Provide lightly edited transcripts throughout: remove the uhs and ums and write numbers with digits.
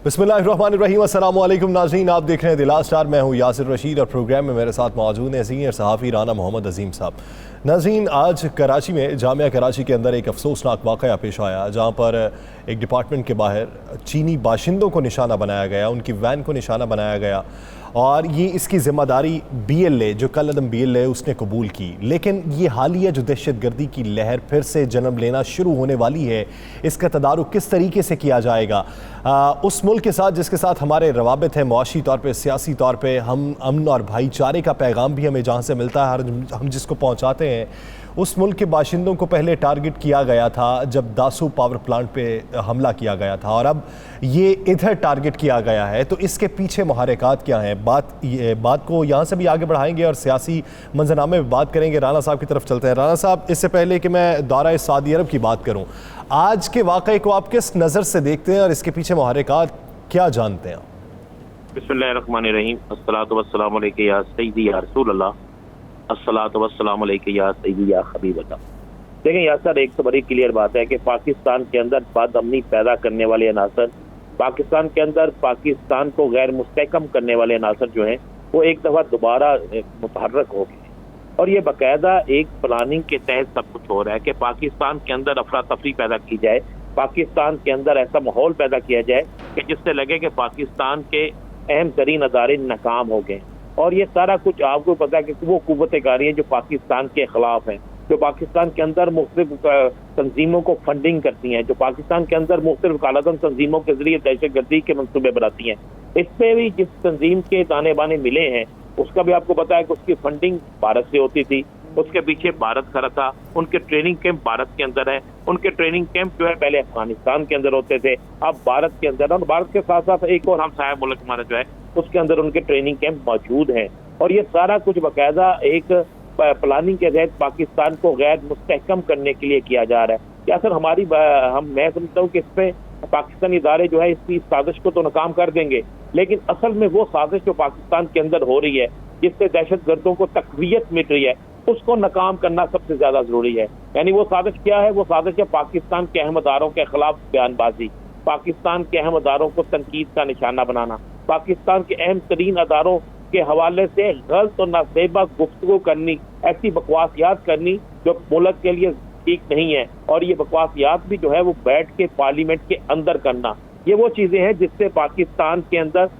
बिस्मिल्लाहिर्रहमानिर्रहीम, अस्सलाम वालेकुम नाज़रीन, आप देख रहे हैं दिला स्टार। मैं हूं यासिर रशीद और प्रोग्राम में मेरे साथ मौजूद हैं सीनियर सहाफ़ी राना मोहम्मद अजीम साहब। नाज़रीन, आज कराची में जामिया कराची के अंदर एक अफसोसनाक वाक़या पेश आया, जहां पर एक डिपार्टमेंट के बाहर चीनी बाशिंदों को निशाना बनाया गया, उनकी वैन को निशाना बनाया गया और ये इसकी ज़िम्मेदारी BLA जो कल अदम BLA उसने कबूल की। लेकिन ये हालिया जो दहशतगर्दी की लहर फिर से जन्म लेना शुरू होने वाली है, इसका तदारुक किस तरीके से किया जाएगा उस मुल्क के साथ जिसके साथ हमारे रवाबित हैं, मुआशी तौर पे, सियासी तौर पे, हम अमन और भाईचारे का पैगाम भी हमें जहाँ से मिलता है, हम जिसको पहुँचाते हैं, उस मुल्क के बाशिंदों को पहले टारगेट किया गया था जब दासू पावर प्लांट पे हमला किया गया था और अब ये इधर टारगेट किया गया है। तो इसके पीछे मुहर्रिकात क्या हैं? बात को यहाँ से भी आगे बढ़ाएंगे और सियासी मंजरनामे में बात करेंगे। राना साहब की तरफ चलते हैं। राना साहब, इससे पहले कि मैं दौरा सऊदी अरब की बात करूँ, आज के वाक़े को आप किस नज़र से देखते हैं और इसके पीछे मुहर्रिकात क्या जानते हैं? बिस्मिल्लाहिर्रहमानिर्रहीम, अस्सलातु वस्सलामु अलैका या सय्यदी या रसूल अल्लाह, अस्सलातु वस्सलामु अलैका या सय्यदी या हबीब अल्लाह। देखें यार सर, एक तो बड़ी क्लियर बात है कि पाकिस्तान के अंदर बदअमनी पैदा करने वाले अनासर, पाकिस्तान के अंदर पाकिस्तान को गैर मुस्तहकम करने वाले अनासर जो हैं वो एक दफ़ा दोबारा मुतहर्रक हो गए और ये बाकायदा एक प्लानिंग के तहत सब कुछ हो रहा है कि पाकिस्तान के अंदर अफरा तफरी पैदा की जाए, पाकिस्तान के अंदर ऐसा माहौल पैदा किया जाए कि जिससे लगे कि पाकिस्तान के अहम तरीन अदारे नाकाम हो गए। और ये सारा कुछ आपको पता है कि वो कुव्वतें कारी हैं जो पाकिस्तान के खिलाफ हैं, जो पाकिस्तान के अंदर मुख्तलिफ तंजीमों को फंडिंग करती हैं, जो पाकिस्तान के अंदर मुख्तलिफ कालादम तंजीमों के जरिए दहशतगर्दी के मंसूबे बनाती हैं। इस पे भी जिस तंजीम के ताने बाने मिले हैं उसका भी आपको पता है कि उसकी फंडिंग भारत से होती थी, उसके पीछे भारत खड़ा था, उनके ट्रेनिंग कैंप भारत के अंदर है, उनके ट्रेनिंग कैंप जो है पहले अफगानिस्तान के अंदर होते थे, अब भारत के अंदर, और भारत के साथ साथ एक और हमसाया मुल्क हमारा जो है उसके अंदर उनके ट्रेनिंग कैंप मौजूद हैं। और ये सारा कुछ बाकायदा एक प्लानिंग के तहत पाकिस्तान को गैर मुस्तहकम करने के लिए किया जा रहा है। क्या सर मैं समझता हूँ कि इस पे पाकिस्तानी इदारे जो है इसकी साजिश को तो नाकाम कर देंगे, लेकिन असल में वो साजिश जो पाकिस्तान के अंदर हो रही है जिससे दहशतगर्दों को तकवीयत मिल रही है उसको नाकाम करना सबसे ज्यादा जरूरी है। यानी वो साजिश क्या है? वो साजिश है पाकिस्तान के अहम अदारों के खिलाफ बयानबाजी, पाकिस्तान के अहम अदारों को तनकीद का निशाना बनाना, पाकिस्तान के अहम तरीन अदारों के हवाले से गलत और नासेबा गुफ्तगू करनी, ऐसी बकवासियात करनी जो मुल्क के लिए ठीक नहीं है। और ये बकवासियात भी जो है वो बैठ के पार्लियामेंट के अंदर करना, ये वो चीजें हैं जिससे पाकिस्तान के अंदर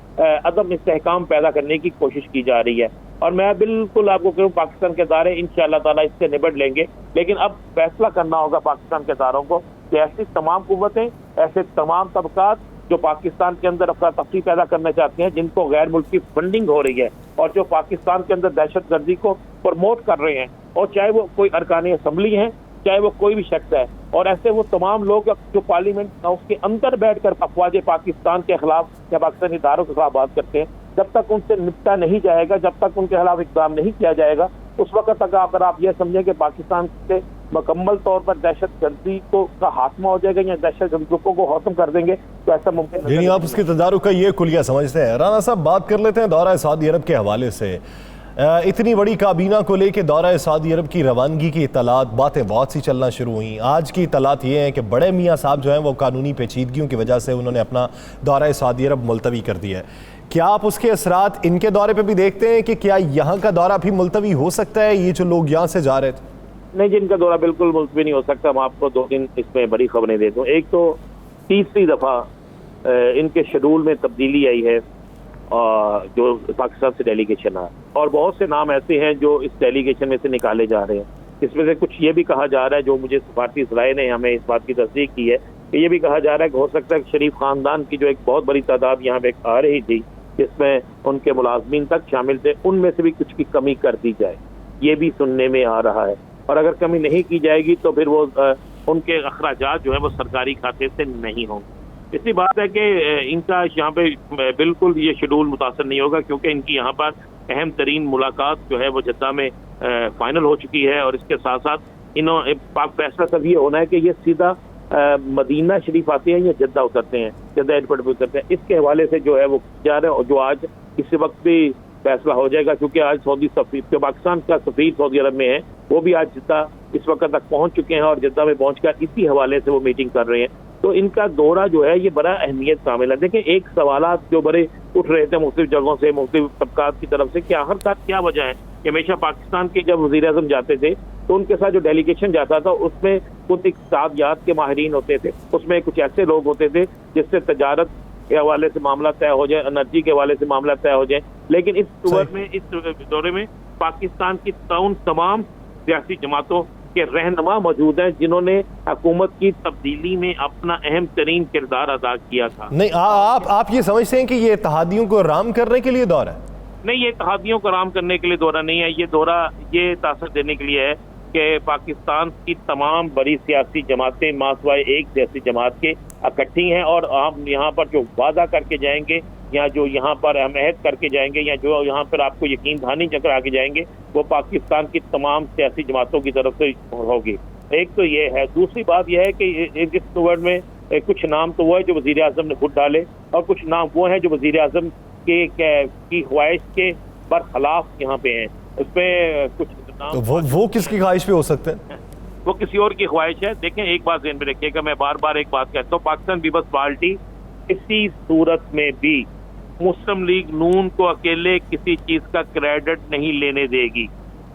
अदम इस्तेहकाम पैदा करने की कोशिश की जा रही है। और मैं बिल्कुल आपको कहूँ पाकिस्तान के इदारे इंशाअल्लाह ताला इससे निपट लेंगे, लेकिन अब फैसला करना होगा पाकिस्तान के इदारों को कि ऐसी तमाम कुव्वतें, ऐसे तमाम तबकात जो पाकिस्तान के अंदर अफरा तफरी पैदा करना चाहते हैं, जिनको गैर मुल्की फंडिंग हो रही है और जो पाकिस्तान के अंदर दहशतगर्दी को प्रमोट कर रहे हैं, और चाहे वो कोई अरकान असम्बली हैं, चाहे वो कोई भी शख्स है, और ऐसे वो तमाम लोग जो पार्लियामेंट उसके अंदर बैठकर अफवाज पाकिस्तान के खिलाफ या पाकिस्तानी इदारों के खिलाफ बात करते हैं, जब तक उनसे निपटा नहीं जाएगा, जब तक उनके खिलाफ इक़दाम नहीं किया जाएगा, उस वक्त तक अगर आप ये समझें कि पाकिस्तान से मुकम्मल तौर पर दहशतगर्दी को का खात्मा हो जाएगा या दहशतगर्दी ग्रुपों को खत्म कर देंगे, तो ऐसा मुमकिन नहीं। आप उसके तदारुक का ये कुलिया समझते हैं? राना साहब, बात कर लेते हैं दौरा सऊदी अरब के हवाले से। इतनी बड़ी काबीना को लेकर दौरा सऊदी अरब की रवानगी की इतलात, बातें बहुत सी चलना शुरू हुई। आज की इतलात ये हैं कि बड़े मियाँ साहब जो हैं वो कानूनी पेचीदगियों की वजह से उन्होंने अपना दौरा सऊदी अरब मुलतवी कर दिया है। क्या आप उसके असरात इनके दौरे पे भी देखते हैं कि क्या यहाँ का दौरा भी मुलतवी हो सकता है, ये जो लोग यहाँ से जा रहे थे? नहीं जी, इनका दौरा बिल्कुल मुलतवी नहीं हो सकता। हम आपको 2 दिन इसमें बड़ी खबरें दे दूँ। एक तो तीसरी दफ़ा इनके शेड्यूल में तब्दीली आई है जो पाकिस्तान से डेलीगेशन आ, और बहुत से नाम ऐसे हैं जो इस डेलीगेशन में से निकाले जा रहे हैं। इसमें से कुछ ये भी कहा जा रहा है, जो मुझे सफारती सराय ने हमें इस बात की तस्दीक की है, कि ये भी कहा जा रहा है कि हो सकता है कि शरीफ खानदान की जो एक बहुत बड़ी तादाद यहाँ पे आ रही थी जिसमें उनके मुलाजमीन तक शामिल थे, उनमें से भी कुछ की कमी कर दी जाए, ये भी सुनने में आ रहा है। और अगर कमी नहीं की जाएगी तो फिर वो उनके अखराजात जो है वो सरकारी खाते से नहीं होंगे। इसी बात है कि इनका यहाँ पे बिल्कुल ये शेड्यूल मुतासर नहीं होगा, क्योंकि इनकी यहाँ पर अहम तरीन मुलाकात जो है वो जद्दा में फाइनल हो चुकी है। और इसके साथ साथ इन्होंने फैसला तब ये होना है कि ये सीधा मदीना शरीफ आते हैं या जद्दा उतरते हैं, जद्दा एयरपोर्ट पर उतरते हैं। इसके हवाले से जो है वो जा रहे हैं, और जो आज इस वक्त भी फैसला हो जाएगा, क्योंकि आज सऊदी सफीर जो पाकिस्तान का सफीर सऊदी अरब में है वो भी आज जद्दा इस वक्त तक पहुंच चुके हैं और जद्दा में पहुंचकर इसी हवाले से वो मीटिंग कर रहे हैं। तो इनका दौरा जो है ये बड़ा अहमियत शामिल है। देखिए, एक सवालात जो बड़े उठ रहे थे मुख्तलिफ जगहों से, मुख्तलिफ तबकात की तरफ से, कि आखिरकार क्या वजह है कि हमेशा पाकिस्तान के जब वज़ीर-ए-आज़म जाते थे तो उनके साथ जो डेलीगेशन जाता था उसमें कुछ इक़्तिसादियात के माहिरीन होते थे, उसमें कुछ ऐसे लोग होते थे जिससे तजारत के हवाले से मामला तय हो जाए, एनर्जी के हवाले से मामला तय हो जाए। लेकिन इस दौरे में पाकिस्तान की तमाम सियासी जमातों के रहनुमा मौजूद हैं जिन्होंने हुकूमत की तब्दीली में अपना अहम तरीन किरदार अदा किया था। नहीं, आप ये समझते हैं कि ये इत्तेहादियों को राम करने के लिए दौरा है? नहीं, ये इत्तेहादियों को राम करने के लिए दौरा नहीं है। ये दौरा ये तासर देने के लिए है कि पाकिस्तान की तमाम बड़ी सियासी जमातें मासवाए एक सियासी जमात के इकट्ठी हैं और हम यहाँ पर जो वादा करके जाएंगे या जो यहाँ पर हम अहद करके जाएंगे या जो यहाँ पर आपको यकीन दहानी चक्र आके जाएंगे वो पाकिस्तान की तमाम सियासी जमातों की तरफ से होगी। एक तो ये है। दूसरी बात यह है कि इस टूर में कुछ नाम तो वो है जो वज़ीर आज़म ने खुद डाले और कुछ नाम वो हैं जो वज़ीर आज़म की ख्वाहिश के बरखिलाफ यहाँ पे हैं। उसमें कुछ नाम तो वो किसकी ख्वाहिश पे हो सकते हैं? वो किसी और की ख्वाहिश है। देखें, एक बात ध्यान में रखिएगा, मैं बार बार एक बात कहता हूँ, पाकिस्तान पीपल्स पार्टी किसी सूरत में भी मुस्लिम लीग नून को अकेले किसी चीज का क्रेडिट नहीं लेने देगी।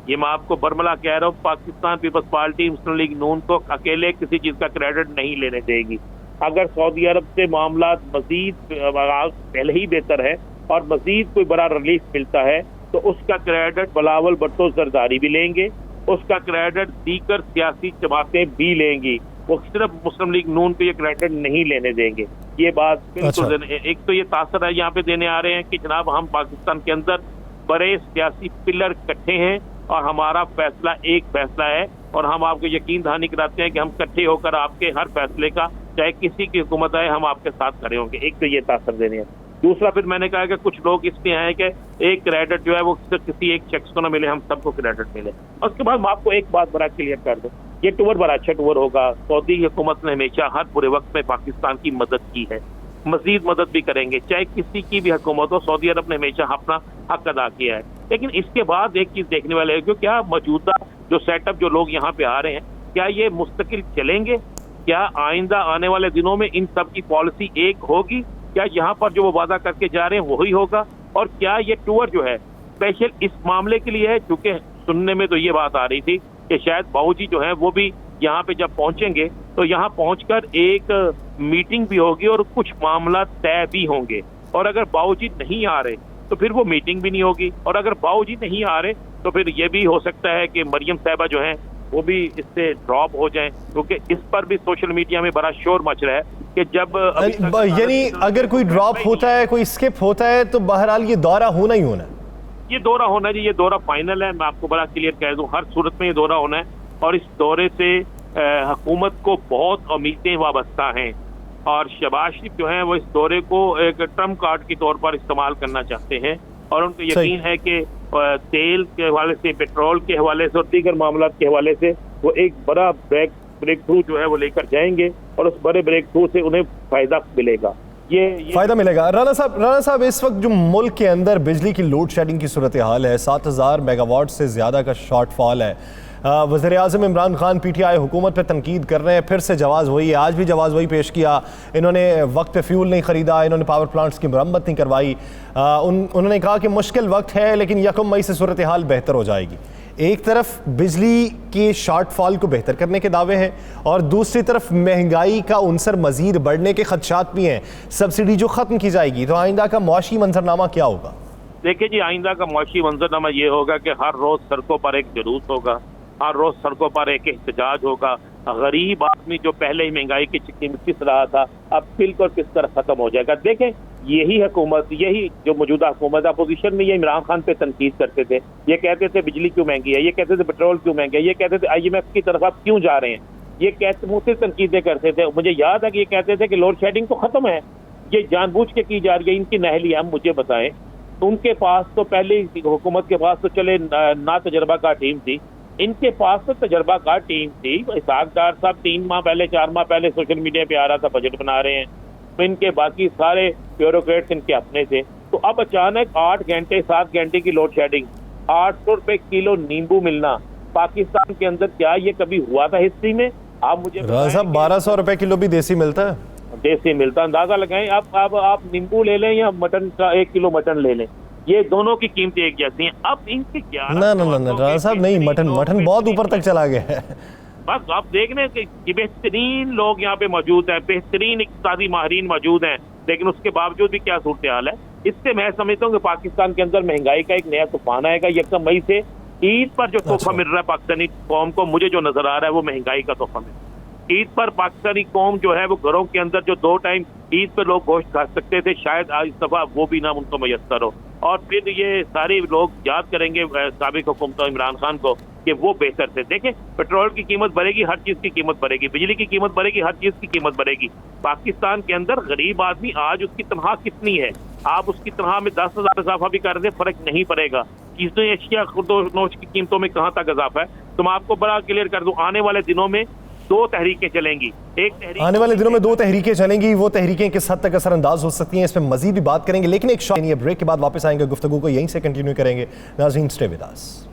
ये मैं आपको बरमला कह रहा हूँ, पाकिस्तान पीपल्स पार्टी मुस्लिम लीग नून को अकेले किसी चीज का क्रेडिट नहीं लेने देगी। अगर सऊदी अरब से मामला मजीद पहले ही बेहतर है और मजीद कोई बड़ा रिलीफ मिलता है तो उसका क्रेडिट बिलावल भुट्टो जरदारी भी लेंगे, उसका क्रेडिट दीगर सियासी जमातें भी लेंगी। वो सिर्फ मुस्लिम लीग नून को ये क्रेडिट नहीं लेने देंगे। ये बात बिल्कुल एक तो ये तासर है यहाँ पे देने आ रहे हैं कि जनाब हम पाकिस्तान के अंदर बड़े सियासी पिलर इकट्ठे हैं और हमारा फैसला एक फैसला है और हम आपको यकीन दहानी कराते हैं कि हम इकट्ठे होकर आपके हर फैसले का, चाहे किसी की हुकूमत आए, हम आपके साथ खड़े होंगे। एक तो ये तासर देने हैं। दूसरा, फिर मैंने कहा कि कुछ लोग इसलिए हैं कि एक क्रेडिट जो है वो किसी एक शख्स को ना मिले, हम सबको क्रेडिट मिले। और उसके बाद मैं आपको एक बात बड़ा क्लियर कर दूं, ये टूर बड़ा अच्छा टूर होगा। सऊदी हुकूमत ने हमेशा हर बुरे वक्त में पाकिस्तान की मदद की है, मजीद मदद भी करेंगे, चाहे किसी की भी हुकूमत हो। सऊदी अरब ने हमेशा अपना हक अदा किया है। लेकिन इसके बाद एक चीज देखने वाले है कि क्या मौजूदा जो सेटअप जो लोग यहाँ पे आ रहे हैं, क्या ये मुस्तकिल चलेंगे? क्या आइंदा आने वाले दिनों में इन सब की पॉलिसी एक होगी? क्या यहाँ पर जो वो वादा करके जा रहे हैं वही होगा? और क्या ये टूर जो है स्पेशल इस मामले के लिए है? क्योंकि सुनने में तो ये बात आ रही थी कि शायद बाबूजी जो है वो भी यहाँ पे जब पहुंचेंगे तो यहाँ पहुंचकर एक मीटिंग भी होगी और कुछ मामला तय भी होंगे। और अगर बाबूजी नहीं आ रहे तो फिर वो मीटिंग भी नहीं होगी, और अगर बाबूजी नहीं आ रहे तो फिर ये भी हो सकता है कि मरियम साहिबा जो हैं वो भी इससे ड्रॉप हो जाएं, क्योंकि इस पर भी सोशल मीडिया में बड़ा शोर मच रहा है कि जब यानी अगर कोई ड्रॉप होता है, कोई स्किप होता है तो बहरहाल ये दौरा होना ही होना है। ये दौरा होना जी, ये दौरा फाइनल है। मैं आपको बड़ा क्लियर कह दूं, हर सूरत में ये दौरा होना है और इस दौरे से हुकूमत को बहुत उम्मीदें वाबस्ता हैं और शहबाज शरीफ जो हैं वो इस दौरे को एक ट्रम्प कार्ड के तौर पर इस्तेमाल करना चाहते हैं और उनको यकीन है कि तेल के हवाले से, पेट्रोल के हवाले से और दीगर मामला के हवाले से वो एक बड़ा ब्रेक थ्रू जो है वो लेकर जाएंगे और उस बड़े ब्रेक थ्रू से उन्हें फायदा मिलेगा। ये फायदा मिलेगा। राना साहब, इस वक्त जो मुल्क के अंदर बिजली की लोड शेडिंग की सूरत हाल है, 7000 मेगावाट से ज़्यादा का शॉर्टफॉल है। वज़ीर आज़म इमरान खान PTI हुकूमत पर तनकीद कर रहे हैं, फिर से जवाज़ वही है, आज भी जवाज़ वही पेश किया। इन्होंने वक्त पे फ्यूल नहीं ख़रीदा, इन्होंने पावर प्लांट्स की मरम्मत नहीं करवाई। उन्होंने कहा कि मुश्किल वक्त है लेकिन 1 मई से सूरत हाल बेहतर हो जाएगी। एक तरफ बिजली के शॉर्टफॉल को बेहतर करने के दावे हैं और दूसरी तरफ महंगाई का उनसर मज़ीद बढ़ने के खदशात भी हैं। सब्सिडी जो ख़त्म की जाएगी तो आइंदा का मुआशी मंजरनामा क्या होगा? देखिए जी, आइंदा का मुआशी मंजरनामा ये होगा कि हर रोज़ सड़कों पर एक जुलूस होगा, हर रोज सड़कों पर एक एहतजाज होगा। गरीब आदमी जो पहले ही महंगाई की चिक्की में पिस रहा था अब बिल्कुल किस तरह खत्म हो जाएगा। देखें, यही हुकूमत, यही जो मौजूदा हुकूमत अपोजिशन में ये इमरान खान पे तनकीद करते थे, ये कहते थे बिजली क्यों महंगी है, ये कहते थे पेट्रोल क्यों महंगा है, ये कहते थे IMF की तरफ आप क्यों जा रहे हैं, ये कहते मुझसे तनकीदें करते थे। मुझे याद है कि ये कहते थे कि लोड शेडिंग तो खत्म है, ये जानबूझ के की जा रही है, इनकी नहली है। मुझे बताएं, उनके पास तो पहले हुकूमत के पास तो चले ना तजर्बाकार टीम थी, इनके पास तो तजर्बाकार टीम थी। इसहाक डार साहब 3 माह पहले 4 माह पहले सोशल मीडिया पे आ रहा था बजट बना रहे हैं, तो इनके बाकी सारे ब्यूरोक्रेट्स इनके अपने थे। तो अब अचानक 8 घंटे 7 घंटे की लोड शेडिंग, 800 रुपए किलो नींबू मिलना पाकिस्तान के अंदर, क्या ये कभी हुआ था हिस्ट्री में? आप मुझे राना साहब 1200 रुपए किलो भी देसी मिलता है? देसी मिलता, अंदाजा लगाएं। अब आप नींबू ले लें या मटन का 1 किलो मटन ले लें, ये दोनों की कीमतें एक जैसी हैं। अब इनके क्या ना राना साहब नहीं, मटन बहुत ऊपर तक चला गया है। बस आप देख लें कि बेहतरीन लोग यहाँ पे मौजूद हैं, बेहतरीन इक़्तिसादी माहिरीन मौजूद हैं, लेकिन उसके बावजूद भी क्या सूरत हाल है। इससे मैं समझता हूँ कि पाकिस्तान के अंदर महंगाई का एक नया तूफान आएगा। 1 मई से ईद पर जो तोहफा मिल रहा है पाकिस्तानी कौम को, मुझे जो नजर आ रहा है वो महंगाई का तोहफा मिल रहा है। ईद पर पाकिस्तानी कौम जो है वो घरों के अंदर जो 2 टाइम ईद पर लोग गोश्त खा सकते थे, शायद आज इस दफा वो भी ना उनको मैसर हो। और फिर ये सारे लोग याद करेंगे साबिक हुकूमत इमरान खान को कि वो बेहतर थे। देखें, पेट्रोल की कीमत बढ़ेगी, हर चीज की कीमत बढ़ेगी, बिजली की कीमत बढ़ेगी, हर चीज की कीमत बढ़ेगी। पाकिस्तान के अंदर गरीब आदमी आज उसकी तनख्वाह कितनी है, आप उसकी तनख्वाह में 10,000 इजाफा भी कर दे, फर्क नहीं पड़ेगा। चीजें अशिया नोश की कीमतों में कहाँ तक इजाफा है। तो मैं आपको बड़ा क्लियर कर दूं, आने वाले दिनों में 2 तहरीकें चलेंगी। आने वाले दिनों में 2 तहरीकें चलेंगी। वो तहरीकें किस हद तक असरअंदाज हो सकती हैं, इस पर मजीद भी बात करेंगे, लेकिन एक शॉर्ट ब्रेक के बाद वापस आएंगे, गुफ्तगू को यहीं से कंटिन्यू करेंगे। नाज़रीन, स्टे विद अस।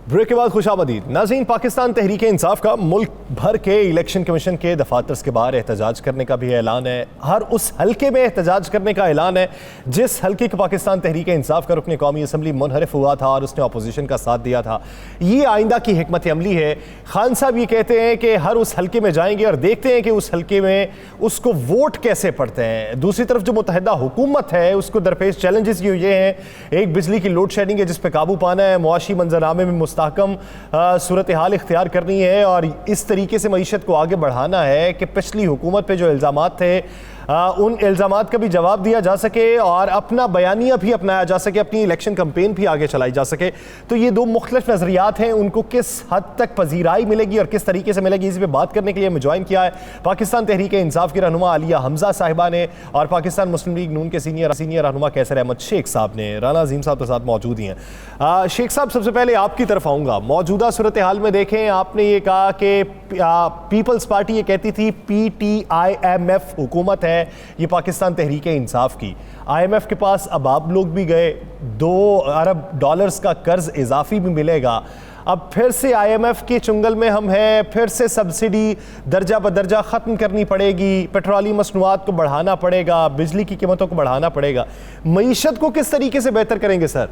ब्रेक के बाद खुशामदीद। नाज़रीन, पाकिस्तान तहरीक इंसाफ का मुल्क भर के इलेक्शन कमीशन के दफातर के बाहर एहतजाज करने का भी ऐलान है। हर उस हल्के में एहतजाज करने का ऐलान है जिस हल्के का पाकिस्तान तहरीक इंसाफ का रुकन कौमी असम्बली मुनहरिफ हुआ था और उसने अपोजिशन का साथ दिया था। ये आइंदा की हिकमत अमली है। खान साहब ये कहते हैं कि हर उस हल्के में जाएंगे और देखते हैं कि उस हल्के में उसको वोट कैसे पड़ते हैं। दूसरी तरफ जो मुत्तहिदा हुकूमत है उसको दरपेश चैलेंजेस ये हैं, एक बिजली की लोड शेडिंग है जिस पर काबू पाना है, मुआशी मंजरनामे में मुस्तहकम सूरत हाल इख्तियार करनी है और इस तरीके से मईशत को आगे बढ़ाना है कि पिछली हुकूमत पे जो इल्ज़ामात थे उन इल्ज़ामात का भी जवाब दिया जा सके और अपना बयानिया भी अपनाया जा सके, अपनी इलेक्शन कैंपेन भी आगे चलाई जा सके। तो ये 2 मुख्तलिफ नज़रियात हैं, उनको किस हद तक पजीराई मिलेगी और किस तरीके से मिलेगी, इस पर बात करने के लिए हमें ज्वाइन किया है पाकिस्तान तहरीक इंसाफ की रहनुमा आलिया हमजा साहिबा ने और पाकिस्तान मुस्लिम लीग नून के सीनियर रहनुमा कैसर अहमद शेख साहब ने। राना अजीम साहब के साथ मौजूद ही हैं। शेख साहब, सबसे पहले आपकी तरफ आऊँगा। मौजूदा सूरत हाल में देखें, आपने ये कहा कि पीपल्स पार्टी ये कहती थी PTIMF हुकूमत है ये पाकिस्तान तहरीक इंसाफ की। IMF के पास अब आप लोग भी गए, $2 अरब का कर्ज इजाफी भी मिलेगा। अब फिर से IMF के चुंगल में हम हैं, फिर से सब्सिडी दर्जा बदर्जा ख़त्म करनी पड़ेगी, पेट्रोलियम मसनूआत को बढ़ाना पड़ेगा, बिजली की कीमतों को बढ़ाना पड़ेगा। मईशत को किस तरीके से बेहतर करेंगे सर?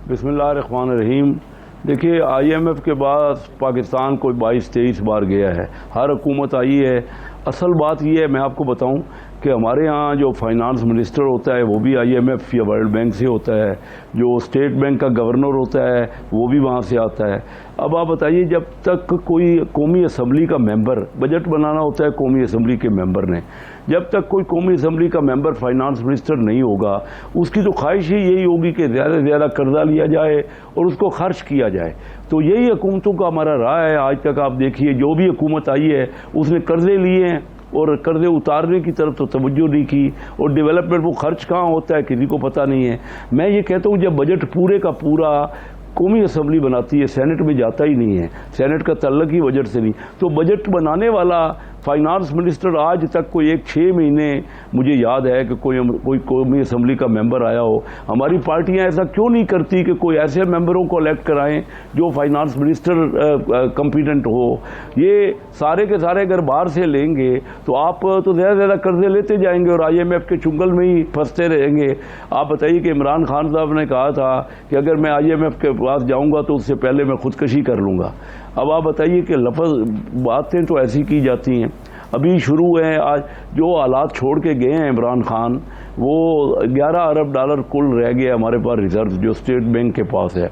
बिस्मिल्लाहिर्रहमानिर्रहीम। देखिए, IMF के बाद पाकिस्तान कोई 22-23 बार गया है, हर हुकूमत आई है। असल बात यह है, मैं आपको बताऊं कि हमारे यहाँ जो फाइनेंस मिनिस्टर होता है वो भी IMF या वर्ल्ड बैंक से होता है, जो स्टेट बैंक का गवर्नर होता है वो भी वहाँ से आता है। अब आप बताइए, जब तक कोई कौमी असम्बली का मेंबर, बजट बनाना होता है कौमी असम्बली के मेंबर ने, जब तक कोई कौमी असम्बली का मेंबर फाइनेंस मिनिस्टर नहीं होगा, उसकी तो ख्वाहिश ही यही होगी कि ज़्यादा से ज़्यादा कर्जा लिया जाए और उसको खर्च किया जाए। तो यही हुकूमतों का हमारा राह है। आज तक आप देखिए, जो भी हुकूमत आई है उसने कर्जे लिए हैं और कर्जे उतारने की तरफ तो तवज्जो नहीं की, और डेवलपमेंट वो खर्च कहाँ होता है किसी को पता नहीं है। मैं ये कहता हूँ, जब बजट पूरे का पूरा कौमी असम्बली बनाती है, सेनेट में जाता ही नहीं है, सेनेट का तल्लक ही बजट से नहीं, तो बजट बनाने वाला फाइनेंस मिनिस्टर आज तक कोई 1-6 महीने मुझे याद है कि कोई कौमी असम्बली का मेंबर आया हो। हमारी पार्टियां ऐसा क्यों नहीं करती कि कोई ऐसे मेंबरों को इलेक्ट कराएं जो फाइनेंस मिनिस्टर कॉम्पिटेंट हो। ये सारे के सारे अगर बाहर से लेंगे तो आप तो ज़्यादा से ज़्यादा कर्जे लेते जाएंगे और IMF के चुंगल में ही फंसते रहेंगे। आप बताइए कि इमरान खान साहब ने कहा था कि अगर मैं IMF के पास जाऊँगा तो उससे पहले मैं खुदकशी कर लूँगा। अब आप बताइए कि लफ्ज़ बातें तो ऐसी की जाती हैं। अभी शुरू है, आज जो हालात छोड़ के गए हैं इमरान खान, वो $11 अरब कुल रह गया हमारे पास रिजर्व जो स्टेट बैंक के पास है,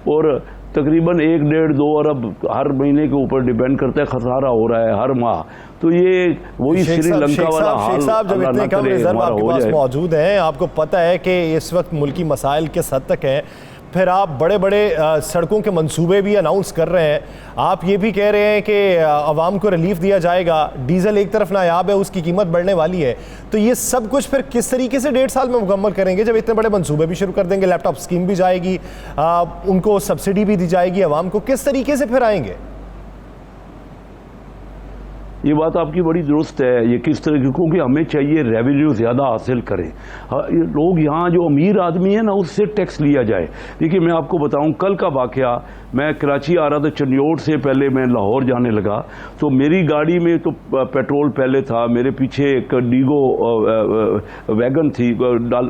और तकरीबन 1-1.5-2 अरब हर महीने के ऊपर डिपेंड करता है, खसारा हो रहा है हर माह। तो ये वही श्रीलंका वाला हाल। शेख साहब, जब इतने कम रिजर्व आपके पास मौजूद हैं, आपको पता है कि इस वक्त मुल्की मसाइल किस हद तक हैं, फिर आप बड़े बड़े सड़कों के मंसूबे भी अनाउंस कर रहे हैं, आप ये भी कह रहे हैं कि आवाम को रिलीफ दिया जाएगा, डीजल एक तरफ नायाब है, उसकी कीमत बढ़ने वाली है। तो ये सब कुछ फिर किस तरीके से 1.5 साल में मुकम्मल करेंगे जब इतने बड़े मंसूबे भी शुरू कर देंगे, लैपटॉप स्कीम भी जाएगी, उनको सब्सिडी भी दी जाएगी, आवाम को किस तरीके से फिर आएंगे? ये बात आपकी बड़ी दुरुस्त है। ये किस तरह की, क्योंकि हमें चाहिए रेवेन्यू ज़्यादा हासिल करें। ये लोग यहाँ जो अमीर आदमी है ना, उससे टैक्स लिया जाए। देखिए मैं आपको बताऊं, कल का वाकया, मैं कराची आ रहा था, चन्योट से पहले मैं लाहौर जाने लगा, तो मेरी गाड़ी में तो पेट्रोल पहले था, मेरे पीछे एक डीगो वैगन थी,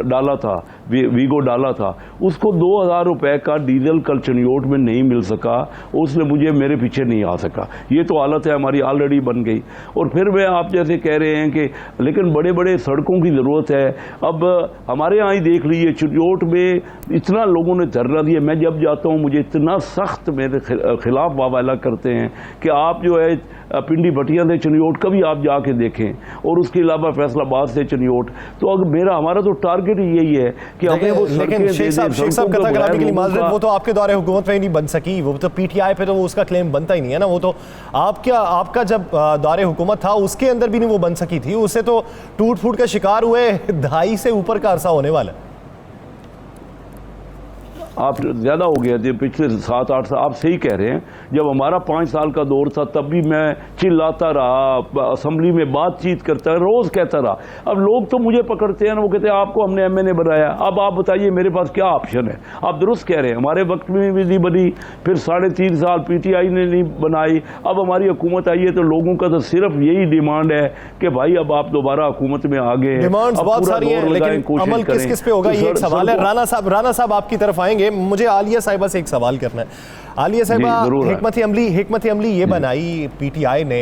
डाला था, वीगो डाला था, उसको 2000 रुपये का डीजल कल चन्योट में नहीं मिल सका, उसने मुझे मेरे पीछे नहीं आ सका। ये तो हालत है हमारी, ऑलरेडी बन गई। और फिर वे आप जैसे कह रहे हैं कि लेकिन बड़े बड़े सड़कों की ज़रूरत है। अब हमारे यहाँ ही देख लीजिए, चन्योट में इतना लोगों ने धरना दिया, मैं जब जाता हूँ मुझे इतना सख्त मेरे खिलाफ वावाला करते हैं कि आप जो है पिंडी भटिया से चन्योट कभी आप जाके देखें, और उसके अलावा फैसलाबाद से चन्योट। तो अगर हमारा तो टारगेट यही है कि हमें वो लेकिन शेख साहब कथा कराने के लिए माजरत, वो तो आपके दौरे हुकूमत में नहीं बन सकी, वो तो पीटीआई पे तो वो उसका क्लेम बनता ही नहीं है ना। वो तो आपका जब दौरे हुकूमत था उसके अंदर भी नहीं वो बन सकी थी, उससे तो टूट फूट का शिकार हुए 2.5 से ऊपर का अरसा होने वाला है। आप ज़्यादा हो गया थे पिछले 7-8 साल। आप सही कह रहे हैं, जब हमारा 5 साल का दौर था तब भी मैं चिल्लाता रहा, असेंबली में बातचीत करता रहा, रोज़ कहता रहा। अब लोग तो मुझे पकड़ते हैं ना, वो कहते हैं आपको हमने एमएनए बनाया। अब आप बताइए मेरे पास क्या ऑप्शन है। आप दुरुस्त कह रहे हैं, हमारे वक्त में भी नहीं बनी, फिर 3.5 साल पीटीआई ने नहीं बनाई, अब हमारी हुकूमत आई है, तो लोगों का तो सिर्फ यही डिमांड है कि भाई अब आप दोबारा हुकूमत में आ गए। डिमांड्स बहुत सारी हैं, लेकिन अमल किस किस पे होगा, ये एक सवाल है। राना साहब आपकी तरफ आएंगे, मुझे आलिया साहिबा से एक सवाल करना है। आलिया साहिबा, हिकमत अमली ये बनाई पीटीआई ने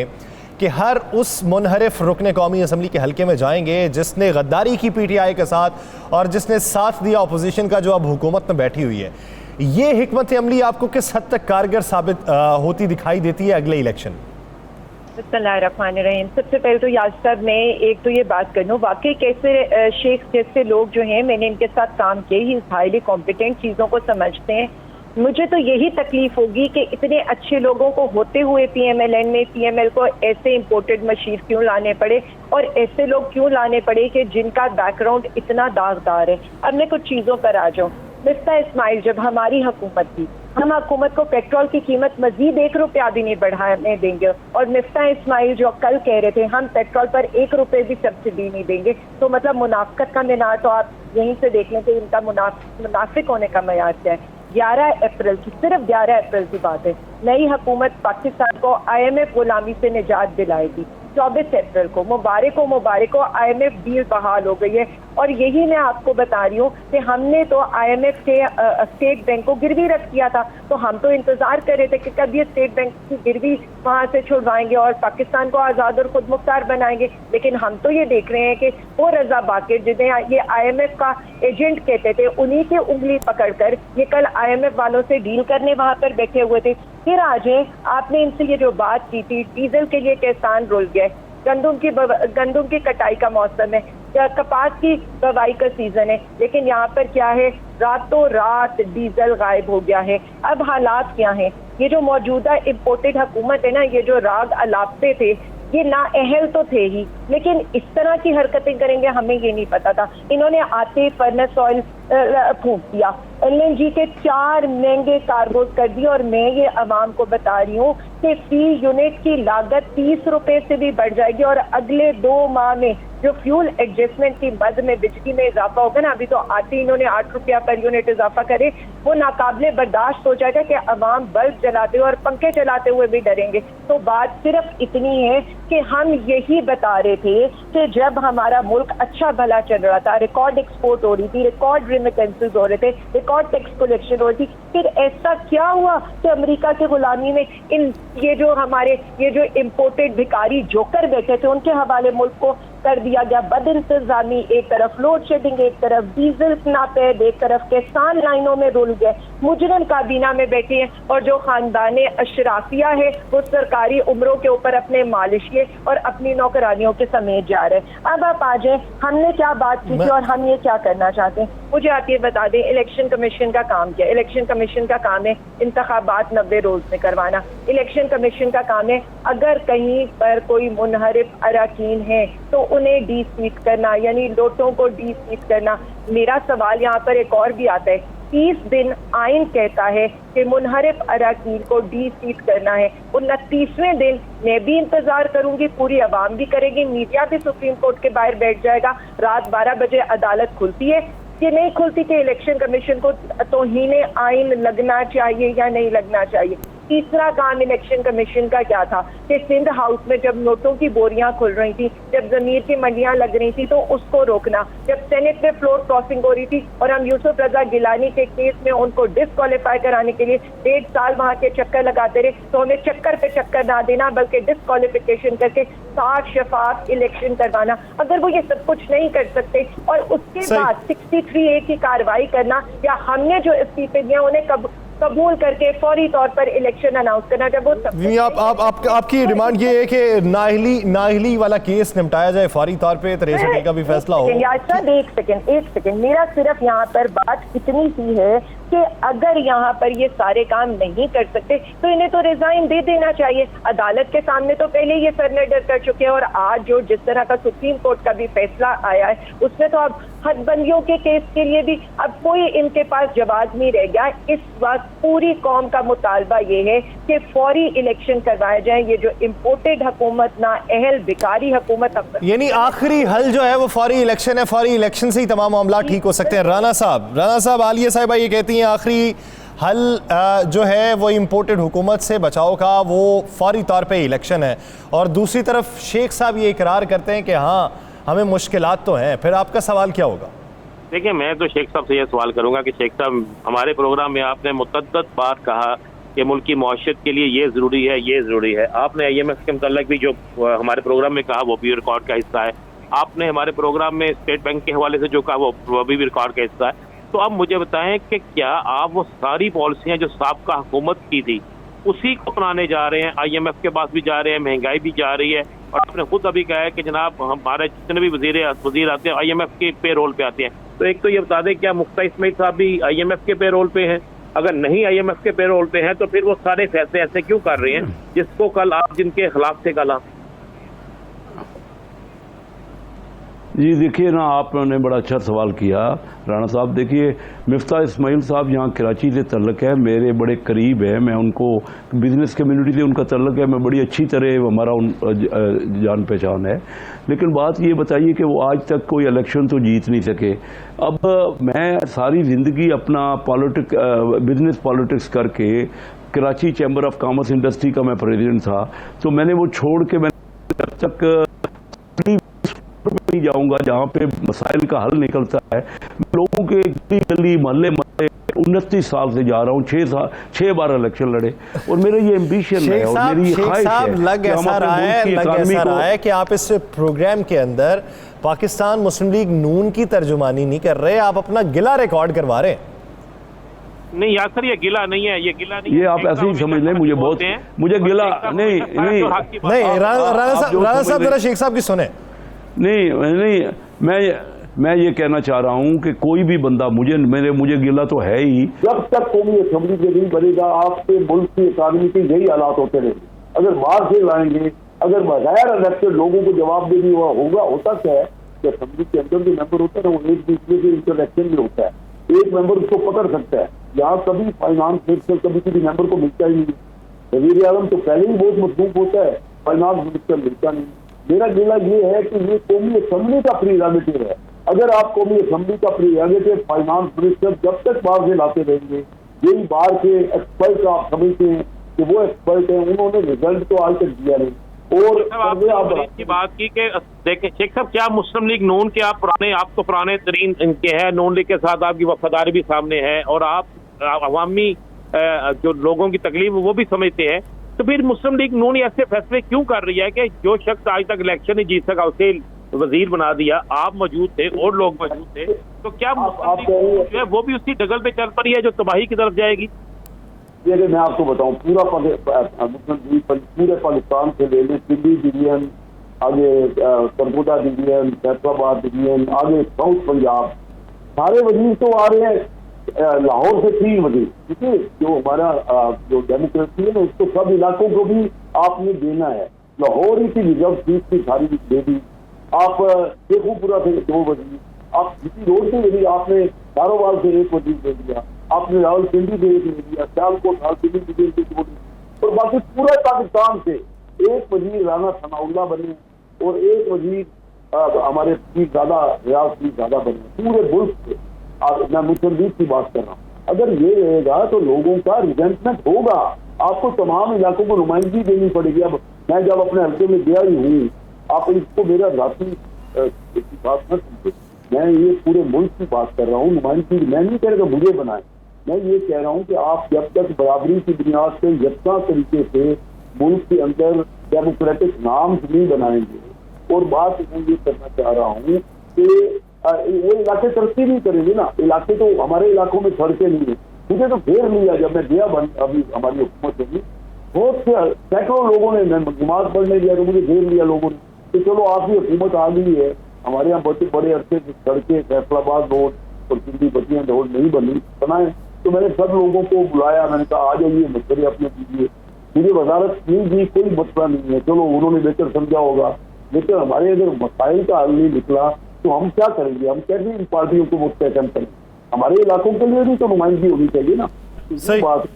कि हर उस मुनहरिफ रुकने कौमी असम्बली के हल्के में जाएंगे जिसने गद्दारी की पीटीआई के साथ और जिसने साथ दिया अपोजिशन का, जो अब हुकूमत में बैठी हुई है। ये हिकमत अमली आपको किस हद तक कारगर साबित होती दिखाई देती है अगले इलेक्शन? बिस्मिल्लाहिर्रहमानिर्रहीम। सबसे पहले तो याद साहब मैं एक तो ये बात कर लूँ, वाकई कैसे शेख जैसे लोग जो हैं, मैंने इनके साथ काम किए, ही हाईली कॉम्पिटेंट, चीज़ों को समझते हैं। मुझे तो यही तकलीफ होगी कि इतने अच्छे लोगों को होते हुए पीएमएलएन में पीएमएल को ऐसे इंपोर्टेड मशीर क्यों लाने पड़े, और ऐसे लोग क्यों लाने पड़े कि जिनका बैकग्राउंड इतना दागदार है। अब मैं कुछ चीज़ों पर आ जाऊँ। मिफ्ता इस्माइल, जब हमारी हुकूमत थी, हम हुकूमत को पेट्रोल की कीमत मजीद 1 रुपया भी नहीं बढ़ाने देंगे, और मिफ्ता इस्माइल जो कल कह रहे थे हम पेट्रोल पर 1 रुपये भी सब्सिडी नहीं देंगे, तो मतलब मुनाफिकत का मीनार तो आप यहीं से देख लें कि इनका मुनाफिक होने का मयार क्या है। 11 अप्रैल की, सिर्फ 11 अप्रैल की बात है, नई हुकूमत पाकिस्तान को IMF गुलामी से निजात दिलाएगी। 24 अप्रैल को मुबारक हो IMF डील बहाल हो गई है। और यही मैं आपको बता रही हूँ कि हमने तो IMF के स्टेट बैंक को गिरवी रख किया था, तो हम तो इंतजार कर रहे थे कि कब ये स्टेट बैंक की गिरवी वहाँ से छुड़वाएंगे और पाकिस्तान को आज़ाद और खुद मुख्तार बनाएंगे। लेकिन हम तो ये देख रहे हैं कि वो रजा बाकिर, जिन्हें ये IMF का एजेंट कहते थे, उन्हीं की उंगली पकड़कर ये कल IMF वालों से डील करने वहाँ पर बैठे हुए थे। फिर आज आपने इनसे ये जो बात की थी, डीजल के लिए किसान रुल गए, गंदुम की कटाई का मौसम है, कपास की दवाई का सीजन है, लेकिन यहाँ पर क्या है, रातों रात डीजल गायब हो गया है। अब हालात क्या हैं? ये जो मौजूदा इम्पोर्टेड हुकूमत है ना, ये जो राग अलापते थे, ये नाअहल तो थे ही, लेकिन इस तरह की हरकतें करेंगे हमें ये नहीं पता था। इन्होंने आते फर्नेस ऑयल फूंक दिया, LNG के 4 महंगे कार्गोज कर दिए, और मैं ये अवाम को बता रही हूँ कि फी यूनिट की लागत 30 रुपए से भी बढ़ जाएगी, और अगले 2 माह में जो फ्यूल एडजस्टमेंट की मद में बिजली में इजाफा होगा ना, अभी तो आते इन्होंने 8 रुपया पर यूनिट इजाफा करे, वो नाकाबिले बर्दाश्त हो जाएगा कि अवाम बल्ब जलाते हुए और पंखे चलाते हुए भी डरेंगे। तो बात सिर्फ इतनी है कि हम यही बता रहे थे कि जब हमारा मुल्क अच्छा भला चल रहा था, रिकॉर्ड एक्सपोर्ट हो रही थी, रिकॉर्ड रेमिटेंसेस हो रहे थे, रिकॉर्ड टैक्स कलेक्शन हो रही थी, फिर ऐसा क्या हुआ कि अमेरिका की गुलामी में ये जो इम्पोर्टेड भिखारी जोकर बैठे थे, उनके हवाले मुल्क को कर दिया गया। बद इंतजामी, एक तरफ लोड शेडिंग, एक तरफ डीजल नापैद, एक तरफ किसान लाइनों में रुल गए, मुजरिम काबीना में बैठे हैं, और जो खानदान अशराफिया है वो सरकारी उम्रों के ऊपर अपने मालिशिये और अपनी नौकरानियों के समेत जा रहे हैं। अब आप आ जाए, हमने क्या बात की थी और हम ये क्या करना चाहते हैं। मुझे आप ये बता दें, इलेक्शन कमीशन का काम क्या है? इलेक्शन कमीशन का काम है इंतखाबात 90 रोज में करवाना। इलेक्शन कमीशन का काम है अगर कहीं पर कोई मुनहरिफ अराकीन है तो उन्हें डी सीट करना, यानी लोटों को डी सीट करना। मेरा सवाल यहाँ पर एक और भी आता है 30 दिन आइन कहता है कि मुनहरिफ अराकीन को डी-सीट करना है। 29वें दिन मैं भी इंतजार करूंगी, पूरी आवाम भी करेगी, मीडिया भी सुप्रीम कोर्ट के बाहर बैठ जाएगा। रात 12 बजे अदालत खुलती है कि नहीं खुलती कि इलेक्शन कमीशन को तौहीन आइन लगना चाहिए या नहीं लगना चाहिए। तीसरा काम इलेक्शन कमीशन का क्या था कि सिंध हाउस में जब नोटों की बोरियां खुल रही थी, जब जमीर की मंडियां लग रही थी, तो उसको रोकना। जब सेनेट में फ्लोर क्रॉसिंग हो रही थी और हम यूसुफ रजा गिलानी के केस में उनको डिस्क्वालीफाई कराने के लिए 1.5 साल वहां के चक्कर लगाते रहे, तो हमें चक्कर पे चक्कर ना देना बल्कि डिस्क्वालिफिकेशन करके साफ शफाफ इलेक्शन करवाना। अगर वो ये सब कुछ नहीं कर सकते और उसके बाद 63A की कार्रवाई करना या हमने जो इस्तीफे दिया उन्हें कबूल करके फौरी तौर पर इलेक्शन अनाउंस करना। जब वो आपकी डिमांड ये है कि नाहिली वाला केस निपटाया जाए फौरी तौर पे, 63A का भी फैसला हो। एक सेकंड मेरा सिर्फ यहाँ पर बात इतनी सी है कि अगर यहाँ पर ये सारे काम नहीं कर सकते तो इन्हें तो रिजाइन दे देना चाहिए। अदालत के सामने तो पहले ये सरेंडर कर चुके हैं और आज जो जिस तरह का सुप्रीम कोर्ट का भी फैसला आया है उसमें तो अब हदबंदियों के केस के लिए भी अब कोई इनके पास जवाब नहीं रह गया। इस वक्त पूरी कौम का मुतालबा ये है कि फौरी इलेक्शन करवाए जाए। ये जो इम्पोर्टेड हुकूमत ना अहल भिखारी हुकूमत, यानी आखिरी हल जो है वो फौरी इलेक्शन है, फौरी इलेक्शन से ही तमाम मामला ठीक हो सकते हैं। राना साहब आलिया साहिबा ये कहती हैं आखिरी हल जो है वो इम्पोर्टेड हुकूमत से बचाव का वो फौरी तौर पे इलेक्शन है, और दूसरी तरफ शेख साहब ये इकरार करते हैं कि हाँ हमें मुश्किलात तो हैं। फिर आपका सवाल क्या होगा? देखिए, मैं तो शेख साहब से यह सवाल करूंगा कि शेख साहब, हमारे प्रोग्राम में आपने मुतअद्दिद बार कहा कि मुल्क की मौशियत के लिए ये ज़रूरी है, ये ज़रूरी है। आपने IMF के मुताल्लिक भी जो हमारे प्रोग्राम में कहा वो भी रिकॉर्ड का हिस्सा है। आपने हमारे प्रोग्राम में स्टेट बैंक के हवाले से जो कहा वो भी रिकॉर्ड का हिस्सा है। तो अब मुझे बताएं कि क्या आप वो सारी पॉलिसियाँ जो साबका हुकूमत की थी उसी को अपनाने जा रहे हैं? IMF के पास भी जा रहे हैं, महंगाई भी जा रही है, और आपने खुद अभी कहा है कि जनाब हमारे जितने भी वजीर आते हैं IMF के पे रोल पे आते हैं। तो एक तो ये बता दें, क्या मुफ्ता इस्माइल साहब भी IMF के पे रोल पे हैं? अगर नहीं IMF के पे रोल पे हैं तो फिर वो सारे फैसले ऐसे क्यों कर रहे हैं जिसको कल आप जिनके खिलाफ थे कल आप? जी देखिए ना, आपने बड़ा अच्छा सवाल किया राणा साहब। देखिए, मुफ्ता इस्माइल साहब यहाँ कराची से तल्लक है, मेरे बड़े करीब है, मैं उनको बिजनेस कम्युनिटी से उनका तल्लक है, मैं बड़ी अच्छी तरह हमारा जान पहचान है। लेकिन बात ये बताइए कि वो आज तक कोई इलेक्शन तो जीत नहीं सके। अब मैं सारी ज़िंदगी अपना बिजनेस पॉलिटिक्स करके Karachi chamber of commerce industry का मैं प्रेसिडेंट था, तो मैंने वो छोड़ के मैं जब तक नहीं जाऊंगा जहाँ पे मसाइल का हल निकलता है। लोगों के गली मोहल्ले 29 साल से जा रहा हूँ, 6 बार इलेक्शन लड़े, और मेरा ये एम्बिशन है और मेरी ख्वाहिश है। लग ऐसा रहा है कि आप इस प्रोग्राम के अंदर पाकिस्तान मुस्लिम लीग नून की तर्जुमानी नहीं कर रहे, आप अपना गिला रिकॉर्ड करवा रहे हैं। नहीं यासर, ये गिला नहीं है, ये गिला नहीं, ये आप ऐसे ही समझ लें। मुझे गिला नहीं। राणा साहब जरा शेख साहब की सुने। नहीं, मैं ये कहना चाह रहा हूँ कि कोई भी बंदा मुझे गिला तो है ही। जब तक कौमी असम्बली के नहीं बनेगा आपके मुल्क की इकानमी के यही हालात होते रहेंगे। अगर बाहर से लाएंगे, अगर बगैर इलेक्टेड लोगों को जवाब देनी होगा, होता क्या है कि असम्बली के अंदर जो मेंबर होता है वो एक दूसरे से इंटरेक्शन भी होता है, एक मेंबर उसको पकड़ सकता है। यहाँ कभी फाइनेंस मिनिस्टर कभी किसी मेंबर को मिलता ही नहीं। वज़ीर आज़म तो पहले ही बहुत मजबूत होता है, फाइनेंस मिनिस्टर मिलता नहीं। मेरा गिला ये है कि ये कौमी असम्बली का प्रीरोगेटिव है। अगर आप कौमी असम्बली का प्रीरोगेटिव फाइनेंस मिनिस्टर जब तक बाहर से लाते रहेंगे, यही बाहर के एक्सपर्ट आप समझते हैं कि वो एक्सपर्ट हैं, उन्होंने रिजल्ट तो आज तक दिया नहीं। और की बात की कि देखें शेख साहब, क्या मुस्लिम लीग नून के आप तो पुराने तरीन इनके हैं, नून लीग के साथ आपकी वफादारी भी सामने है और आप अवामी जो लोगों की तकलीफ वो भी समझते हैं, तो फिर मुस्लिम लीग नून ऐसे फैसले क्यों कर रही है कि जो शख्स आज तक इलेक्शन नहीं जीत सका उसे वजीर बना दिया? आप मौजूद थे और लोग मौजूद थे, तो क्या मुस्लिम लीग जो है वो भी उसी डगल पे चल पड़ी है जो तबाही की तरफ जाएगी? ये मैं आपको बताऊं, पूरे पाकिस्तान से ले लें, दिल्ली डिवीजन, आगे सरगोदा डिवीजन, फैसलाबाद डिवीजन, आगे साउथ पंजाब, सारे वजीर तो आ रहे हैं लाहौर से 3 वजीर। ठीक है, जो हमारा जो डेमोक्रेसी है ना उसको सब इलाकों को भी आपने देना है। लाहौर ही की रिजर्व सीट की सारी दे दी। आप शेखुपुरा से 2 वजीर, आप सिटी रोड से यदि आपने कारोबार से 1 वजीर दे दिया, आपने रावलपिंडी से एक ले लिया, सियालकोट रावलपिंडी डिवीजन से 2 और बाकी पूरे पाकिस्तान से एक वजीर राना सनाउल्लाह बने और एक वजीर हमारे पीरजादा रियाज पीरजादा बने पूरे मुल्क से। मैं मुस्लिम लीग की बात कर रहा हूँ। अगर ये रहेगा तो लोगों का रिजेंटमेंट होगा, आपको तमाम इलाकों को नुमाइंदगी देनी पड़ेगी। अब मैं जब अपने हल्के में गया ही हूँ, आप इसको मेरा जाती बात न समझे, मैं ये पूरे मुल्क की बात कर रहा हूँ। नुमाइंदगी मैं नहीं कह रहा मुझे बनाए, मैं ये कह रहा हूँ कि आप जब तक बराबरी की बुनियाद से यकसा तरीके से मुल्क के अंदर डेमोक्रेटिक नाम नहीं बनाएंगे। और बात मैं ये करना चाह रहा हूँ कि वो इलाके तरक्की नहीं करेंगे ना, इलाके तो हमारे इलाकों में सड़कें नहीं है। मुझे तो घेर लिया जब मैं गया अभी हमारी हुकूमत होगी, बहुत से सैकड़ों लोगों ने, मैं नमाज पढ़ने गया तो मुझे घेर लिया लोगों ने कि चलो आपकी हुकूमत आ गई है, हमारे यहाँ बड़े अरसे से सड़कें फैसलाबाद रोड और सिंधी बतियां रोड नहीं बनाए। तो मैंने सब लोगों को बुलाया, मैंने कहा आ जाइए मसले अपने कीजिए। मुझे वजारत नहीं दी, कोई मसला नहीं है, चलो उन्होंने बेहतर समझा होगा, लेकिन हमारे अगर मसाइल का हल नहीं निकला तो हम क्या करेंगे? हम कैसे इन पार्टियों को वोट पे अटेम्प्ट करें? हमारे इलाकों के लिए भी तो नुमाइंदगी होनी चाहिए ना। सही बात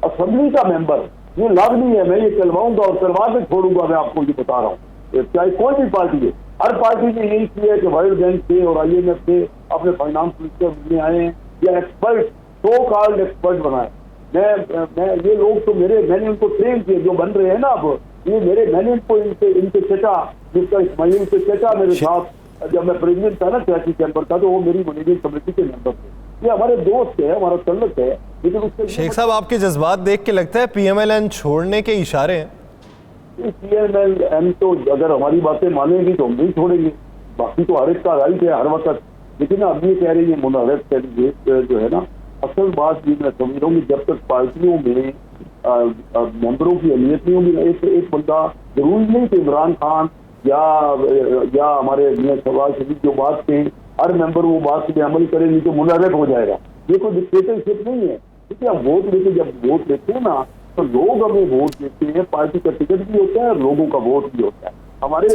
असेंबली का मेंबर ये लाजमी है, मैं ये करवाऊंगा और करवा के छोड़ूंगा। मैं आपको ये बता रहा हूँ, चाहे कोई भी पार्टी है, हर पार्टी ने यही किया कि वर्ल्ड बैंक से और IMF से अपने फाइनेंस मिनिस्टर मिलने आए हैं या एक्सपर्ट, सो कॉल्ड एक्सपर्ट बनाए। मैं ये लोग तो मैंने उनको ट्रेन किए जो बन रहे हैं ना, अब ये मैंने इनके चचा, जिसका इस्माइल से चचा मेरे साथ जब मैं प्रेसिडेंट था ना कराची चैम्बर का, तो वो मेरी मैनेजिंग कमेटी के मेंबर थे। ये हमारे दोस्त है, हमारा तल्लुक है। लेकिन उससे शेख साहब आपके जज्बात देख के लगता है PMLN छोड़ने के इशारे हैं। PMLN तो अगर हमारी बातें मानेगी तो हम नहीं छोड़ेंगे, बाकी तो हर एक का राइट है हर वक्त। लेकिन अब ये कह रही है मुनारत कैंडिडेट जो है ना, असल बात ये मैं समझ रहा हूँ कि जब तक पार्टियों में मेंबरों की अहमियत नहीं होगी, एक बंदा जरूरी नहीं कि इमरान खान या हमारे मियां शहबाज शरीफ जो बात कहें हर मेंबर वो बात पे अमल करे, नहीं तो मुनारत हो जाएगा। ये कोई डिक्टेटरशिप नहीं है। क्योंकि आप वोट लेके जब वोट लेते हैं ना, तो लोग हमें वोट देते हैं, पार्टी का टिकट भी होता है और लोगों का वोट भी होता है। हमारे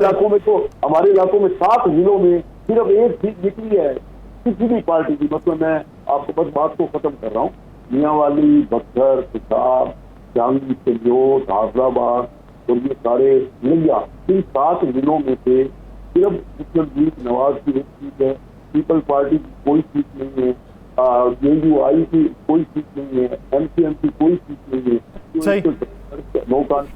इलाकों में 7 जिलों में सिर्फ एक सीट निकली है किसी भी पार्टी की। मतलब मैं आपको बस बात को खत्म कर रहा हूँ, मियांवाली, बक्सर, हिसाब, जांगी, संजोत, हाफिजाबाद और ये सारे लिया, इन 7 जिलों में से सिर्फ मुस्लिम नवाज की एक सीट है, पीपल पार्टी की कोई सीट नहीं है, JUI की कोई सीट नहीं है, MCM की कोई सीट नहीं है।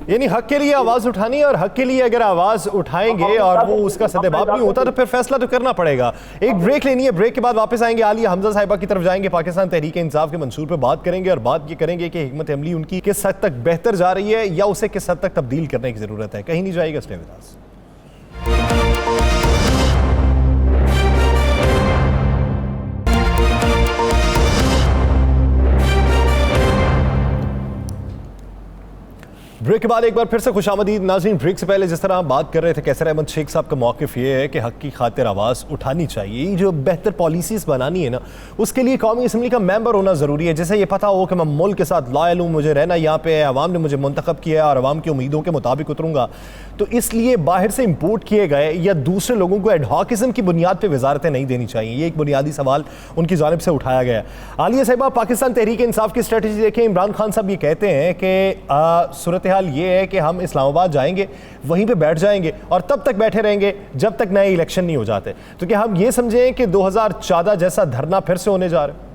यानी हक के लिए आवाज उठानी है, और हक के लिए अगर आवाज उठाएंगे और वो उसका सदेबाब नहीं होता तो फिर फैसला तो करना पड़ेगा। एक ब्रेक लेनी है, ब्रेक के बाद वापस आएंगे, आलिया हमजा साहिबा की तरफ जाएंगे, पाकिस्तान तहरीक इंसाफ के मंशूर पे बात करेंगे और बात ये करेंगे कि हिकमत अमली उनकी किस हद तक बेहतर जा रही है या उसे किस हद तक तब्दील करने की जरूरत है। कहीं नहीं जाएगा, स्टे विद अस। ब्रेक के बाद एक बार फिर से खुशामदीद नाज़रीन। ब्रेक से पहले जिस तरह हम बात कर रहे थे, कैसर अहमद शेख साहब का मौक़िफ़ ये है कि हक़ की खातिर आवाज़ उठानी चाहिए। जो बेहतर पॉलिसीज़ बनानी है ना, उसके लिए कौमी असम्बली का मेंबर होना ज़रूरी है, जिसे ये पता हो कि मैं मुल्क के साथ लॉयल हूँ, मुझे रहना यहाँ पे है, अवाम ने मुझे मुंतखब किया है और अवाम की उम्मीदों के मुताबिक उतरूँगा। तो इसलिए बाहर से इम्पोर्ट किए गए या दूसरे लोगों को एडहॉकिज़म की बुनियाद पर वजारतें नहीं देनी चाहिए। ये एक बुनियादी सवाल उनकी जानिब से उठाया गया। आलिया साहिबा, पाकिस्तान तहरीक इंसाफ की स्ट्रेटजी देखें, इमरान खान साहब ये कहते हैं कि सूरत हाल ये है कि हम इस्लामाबाद जाएंगे, वहीं पे बैठ जाएंगे और तब तक बैठे रहेंगे जब तक नए इलेक्शन नहीं हो जाते। तो क्या हम ये समझें कि 2014 जैसा धरना फिर से होने जा रहा है?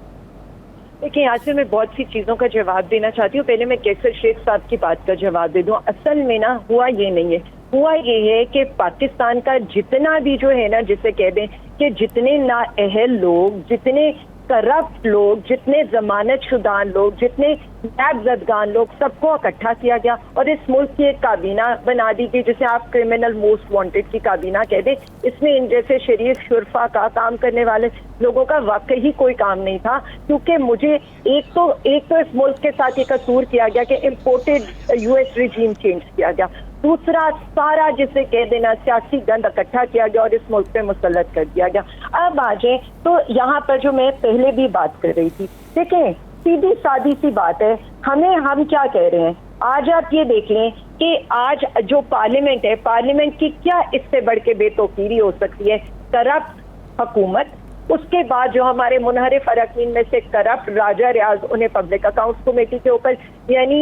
देखिए, यहाँ से मैं बहुत सी चीज़ों का जवाब देना चाहती हूँ। पहले मैं कैसर शेख साहब की बात का जवाब दे दूँ। असल में ना हुआ ये नहीं है, हुआ ये है कि पाकिस्तान का जितना भी जो है ना, जिसे कह दें कि जितने नाअहल लोग, जितने करप्ट लोग, जितने जमानत शुदा लोग, जितने नैबजदगान लोग, सबको इकट्ठा किया गया और इस मुल्क की एक काबीना बना दी गई, जिसे आप क्रिमिनल मोस्ट वांटेड की काबीना कह दें। इसमें इन जैसे शरीफ शुरफा का काम करने वाले लोगों का वाकई ही कोई काम नहीं था। क्योंकि मुझे एक तो इस मुल्क के साथ ये कसूर किया गया कि इम्पोर्टेड US रिजीम चेंज किया गया, दूसरा सारा जिसे कह देना सियासी गंद इकट्ठा किया गया और इस मुल्क पे मुसल्लत कर दिया गया। अब आ जाए तो यहाँ पर जो मैं पहले भी बात कर रही थी, देखें सीधी सादी सी बात है, हम क्या कह रहे हैं। आज आप ये देख लें कि आज जो पार्लियामेंट है, पार्लियामेंट की क्या इससे बढ़ के बेतौकीरी हो सकती है। करप्ट हुकूमत, उसके बाद जो हमारे मुनहरिफ अरकान में से करप्ट राजा रियाज, उन्हें पब्लिक अकाउंट्स कमेटी के ऊपर यानी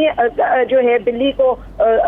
जो है बिल्ली को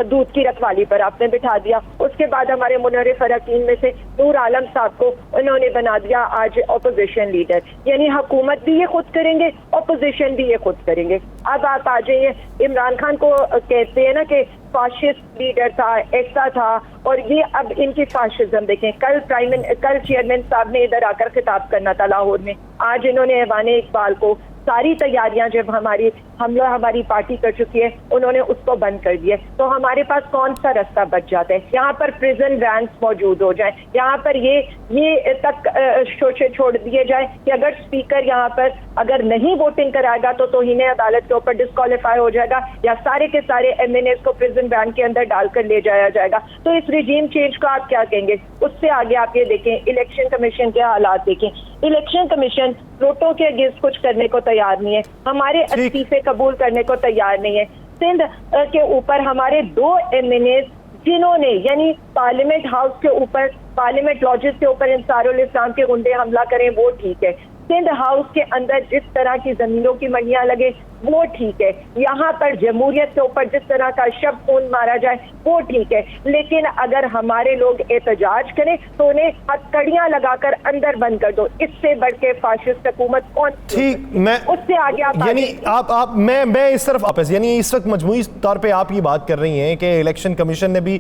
दूध की रखवाली पर आपने बिठा दिया। उसके बाद हमारे मुनहरिफ अरकान में से नूर आलम साहब को उन्होंने बना दिया आज अपोजिशन लीडर, यानी हुकूमत भी ये खुद करेंगे, अपोजिशन भी ये खुद करेंगे। अब आप आ जाइए, इमरान खान को कहते हैं ना कि फाशिस्ट लीडर था, ऐसा था, और ये अब इनकी फाशिज्म देखें। कल चेयरमैन साहब ने इधर आकर खिताब करना था लाहौर में, आज इन्होंने ऐवाने इकबाल को सारी तैयारियां जब हमारी पार्टी कर चुकी है, उन्होंने उसको बंद कर दिया। तो हमारे पास कौन सा रास्ता बच जाता है? यहाँ पर प्रिजन वैन्स मौजूद हो जाए, यहाँ पर ये तक शोशे छोड़ दिए जाए कि अगर स्पीकर यहाँ पर अगर नहीं वोटिंग कराएगा तो तौहीन अदालत के ऊपर डिस्क्वालीफाई हो जाएगा, या सारे के सारे MNAs को प्रिजन वैन के अंदर डालकर ले जाया जाएगा। तो इस रिजीम चेंज को आप क्या कहेंगे? उससे आगे आप ये देखें, इलेक्शन कमीशन के हालात देखें। इलेक्शन कमीशन वोटों के अगेंस्ट कुछ करने को तैयार नहीं है, हमारे इस्तीफे कबूल करने को तैयार नहीं है। सिंध के ऊपर हमारे 2 MNAs जिन्होंने यानी पार्लियामेंट हाउस के ऊपर, पार्लियामेंट लॉजेस के ऊपर इंसारुल इस्लाम के गुंडे हमला करें, वो ठीक है। सिंध हाउस के अंदर जिस तरह की जमीनों की मंडियां लगे, वो ठीक है। यहाँ पर जमहूरियत के ऊपर जिस तरह का शब खून मारा जाए, वो ठीक है। लेकिन अगर हमारे लोग एहतजाज करें तो उन्हें हथकड़ियां लगाकर अंदर बंद कर दो। इससे बढ़ के फाशिस्ट हुकूमत कौन? ठीक, मैं उससे आगे यानी आप मैं इस तरफ वापस, यानी इस वक्त मजमूई तौर पे आप ये बात कर रही हैं कि इलेक्शन कमीशन ने भी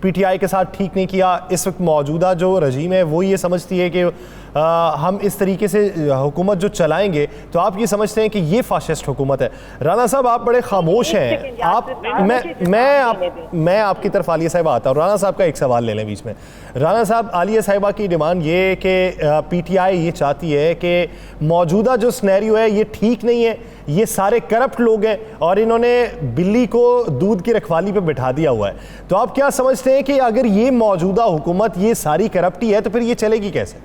PTI के साथ ठीक नहीं किया। इस वक्त मौजूदा जो रजीम है वो ये समझती है कि हम इस तरीके से हुकूमत जो चलाएंगे, तो आप ये समझते हैं कि ये फाशिस्ट हुकूमत है। राना साहब, आप बड़े खामोश हैं। मैं आपकी तरफ आलिया साहिबा आता हूँ। राना साहब का एक सवाल ले लें बीच में। राना साहब, आलिया साहिबा की डिमांड ये कि PTI ये चाहती है कि मौजूदा जो स्नैरियो है ये ठीक नहीं है, ये सारे करप्ट लोग हैं और इन्होंने बिल्ली को दूध की रखवाली पे बिठा दिया हुआ है। तो आप क्या समझते हैं कि अगर ये मौजूदा हुकूमत ये सारी करप्टी है तो फिर ये चलेगी कैसे?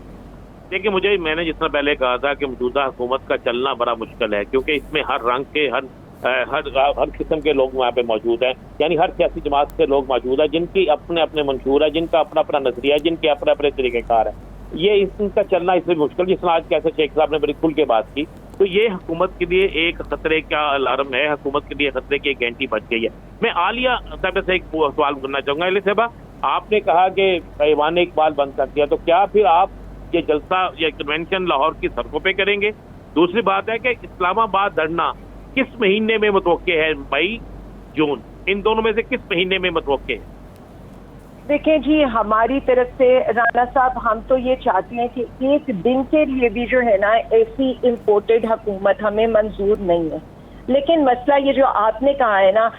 देखिए, मैंने जितना पहले कहा था कि मौजूदा हुकूमत का चलना बड़ा मुश्किल है, क्योंकि इसमें हर रंग के हर किस्म के लोग वहाँ पे मौजूद हैं, यानी हर सियासी जमात के लोग मौजूद हैं, जिनकी अपने अपने मंशूर है, जिनका अपना अपना नजरिया है, जिनके अपने अपने तरीक़ेकार है। ये इनका चलना इसमें मुश्किल, जिस आज कैसे शेख साहब ने बड़ी खुल के बात की, तो ये हुकूमत के लिए एक खतरे का अलार्म है, हुकूमत के लिए खतरे की एक घंटी बज गई है। मैं आलिया साहब से एक सवाल करना चाहूँगा। आलिया साहबा, आपने कहा कि ऐवान इकबाल बंद कर दिया, तो क्या फिर आप ये जलसा या कन्वेंशन लाहौर की सड़कों पे करेंगे? दूसरी बात है कि इस्लामाबाद धरना किस महीने में मुतवक्के है? मई, जून, इन दोनों में से किस महीने में मुतवक्के है? देखिए जी, हमारी तरफ से राना साहब, हम तो ये चाहते हैं कि एक दिन के लिए भी जो है ना ऐसी इम्पोर्टेड हुकूमत हमें मंजूर नहीं है। लेकिन मसला ये जो आपने कहा है ना,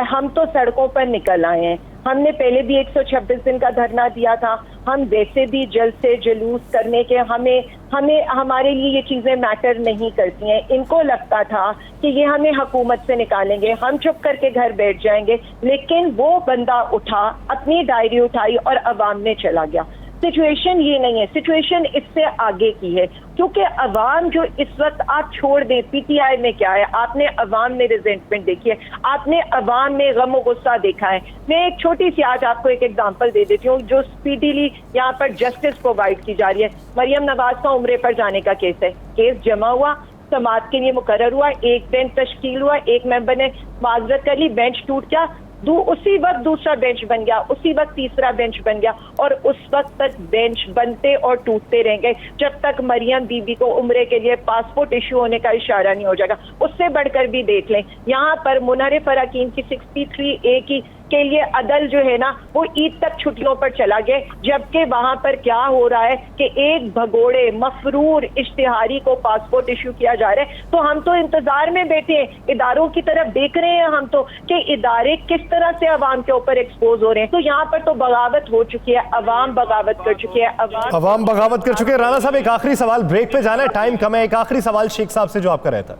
हम तो सड़कों पर निकल आए हैं। हमने पहले भी 126 दिन का धरना दिया था। हम वैसे भी जलसे जुलूस करने के हमें हमारे लिए ये चीजें मैटर नहीं करती हैं। इनको लगता था कि ये हमें हुकूमत से निकालेंगे, हम चुप करके घर बैठ जाएंगे। लेकिन वो बंदा उठा, अपनी डायरी उठाई और अवाम में चला गया। सिचुएशन ये नहीं है, सिचुएशन इससे आगे की है, क्योंकि अवाम जो इस वक्त आप छोड़ दें, PTI में क्या है, आपने अवाम में रिजेंटमेंट देखी है, आपने अवाम में गम और गुस्सा देखा है। मैं एक छोटी सी आज आपको एक एग्जांपल दे देती हूँ जो स्पीडीली यहाँ पर जस्टिस प्रोवाइड की जा रही है। मरियम नवाज का उम्रे पर जाने का केस है, केस जमा हुआ, समाअत के लिए मुकर्रर हुआ, एक बेंच तश्कील हुआ, एक मेंबर ने माजरत कर ली, बेंच टूट गया, उसी वक्त दूसरा बेंच बन गया, उसी वक्त तीसरा बेंच बन गया, और उस वक्त तक बेंच बनते और टूटते रहेंगे जब तक मरियम बीबी को उम्रे के लिए पासपोर्ट इशू होने का इशारा नहीं हो जाएगा। उससे बढ़कर भी देख लें, यहाँ पर मुनहरिफ अरकान की 63A के लिए अदल जो है ना वो ईद तक छुट्टियों पर चला गया, जबकि वहां पर क्या हो रहा है कि एक भगोड़े मफरूर इश्तिहारी को पासपोर्ट इशू किया जा रहा है। तो हम तो इंतजार में बैठे हैं, इदारों की तरफ देख रहे हैं हम तो कि इदारे किस तरह से अवाम के ऊपर एक्सपोज हो रहे हैं। तो यहाँ पर तो बगावत हो चुकी है, अवाम बगावत कर चुकी है, अवाम बगावत कर चुके हैं। राना साहब, एक आखिरी सवाल, ब्रेक पे जाना है, टाइम कम है। एक आखिरी सवाल शेख साहब से जो आपका रहता है।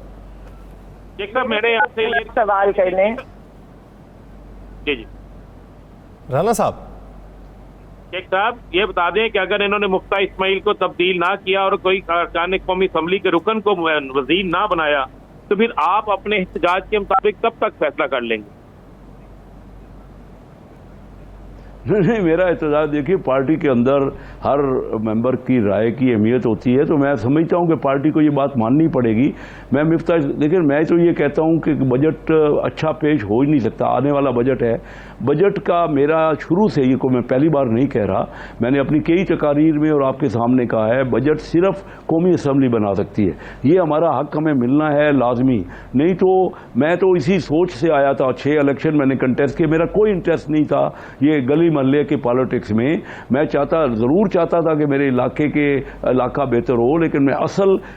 शेख साहब, मेरे यहाँ से एक सवाल कर लें। जी जी राना साहब, शेख साहब, ये बता दें कि अगर इन्होंने मुफ्ता इस्माइल को तब्दील ना किया और कोई अरकान कौमी असम्बली के रुकन को वजीर ना बनाया, तो फिर आप अपने एहतजाज के मुताबिक कब तक फैसला कर लेंगे? नहीं, मेरा एहतजाज देखिए, पार्टी के अंदर हर मेंबर की राय की अहमियत होती है, तो मैं समझता हूँ कि पार्टी को ये बात माननी पड़ेगी। मैं मिफ्ता, देखिए मैं तो ये कहता हूँ कि बजट अच्छा पेश हो ही नहीं सकता। आने वाला बजट है, बजट का मेरा शुरू से ये को मैं पहली बार नहीं कह रहा, मैंने अपनी कई तकारीर में और आपके सामने कहा है, बजट सिर्फ कौमी असम्बली बना सकती है। ये हमारा हक हमें मिलना है लाजमी। नहीं तो मैं तो इसी सोच से आया था, 6 इलेक्शन मैंने कंटेस्ट किए, मेरा कोई इंटरेस्ट नहीं था ये गली मोहल्ले के पॉलिटिक्स में। मैं ज़रूर चाहता था कि मेरे इलाका बेहतर हो, लेकिन मैं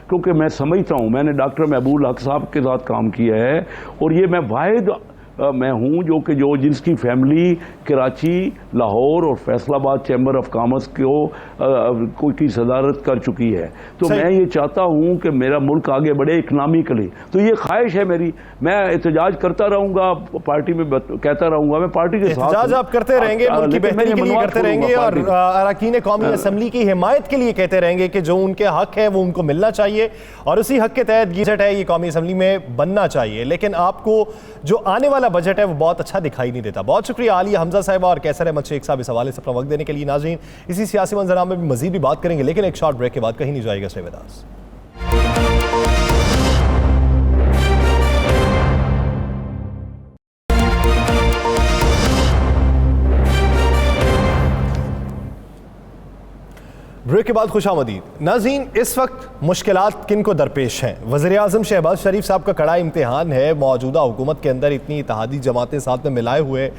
क्योंकि मैं समझता हूँ, मैंने डॉक्टर महबूब हक साहब के साथ काम किया है और ये मैं वाहिद मैं हूँ जो जिसकी फैमिली कराची, लाहौर और फैसलाबाद चैम्बर ऑफ कॉमर्स को की सदारत कर चुकी है। तो मैं ये चाहता हूँ कि मेरा मुल्क आगे बढ़े इकनॉमिकली। तो ये ख्वाहिश है मेरी। मैं एहतजाज करता रहूँगा, पार्टी में कहता रहूँगा, मैं पार्टी के साथ एहतजाज आप करते रहेंगे, मुल्क की बेहतरी के लिए करते रहेंगे और अरकान कौमी असम्बली की हिमायत के लिए कहते रहेंगे कि जो उनके हक है वो उनको मिलना चाहिए और उसी हक के तहत बजट है ये कौमी असम्बली में बनना चाहिए। लेकिन आपको जो आने वाला बजट है वो बहुत अच्छा दिखाई नहीं देता। बहुत शुक्रिया आलिया हमजा साहिबा और कैसर अहमद शेख साहब इस हवाले से अपना वक्त देने के लिए। नाज़रीन, इसी सियासी मंजराम में भी मजीद भी बात करेंगे, लेकिन एक शॉर्ट ब्रेक के बाद कहीं नहीं जाएगा। Stay with us. ब्रेक के बाद खुशामदीद। नाज़रीन, इस वक्त मुश्किलात किन को दरपेश हैं? वज़ीर-ए-आज़म शहबाज शरीफ साहब का कड़ा इम्तिहान है। मौजूदा हुकूमत के अंदर इतनी इत्तेहादी जमातें साथ में मिलाए हुए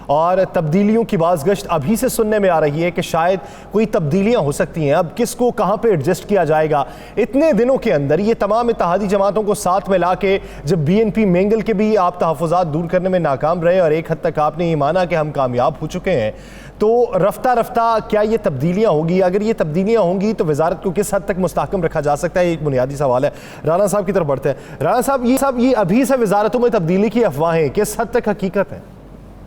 और तब्दीलियों की बाज़गश्त अभी से सुनने में आ रही है कि शायद कोई तब्दीलियां हो सकती हैं। अब किसको कहां पे एडजस्ट किया जाएगा? इतने दिनों के अंदर ये तमाम इत्तेहादी जमातों को साथ मिला के जब BNP मेंगल के भी आप तहफ़्फ़ुज़ात दूर करने में नाकाम रहे और एक हद तक आपने ये माना कि हम कामयाब हो चुके हैं, तो रफ्ता रफ्ता क्या ये तब्दीलियां होगी? अगर ये तब्दीलियां होंगी तो वजारत को किस हद तक मुस्तहकम रखा जा सकता है? एक बुनियादी सवाल है। राना साहब की तरफ बढ़ते हैं। राना साहब, ये अभी से वजारतों में तब्दीली की अफवाहें किस हद तक हकीकत है?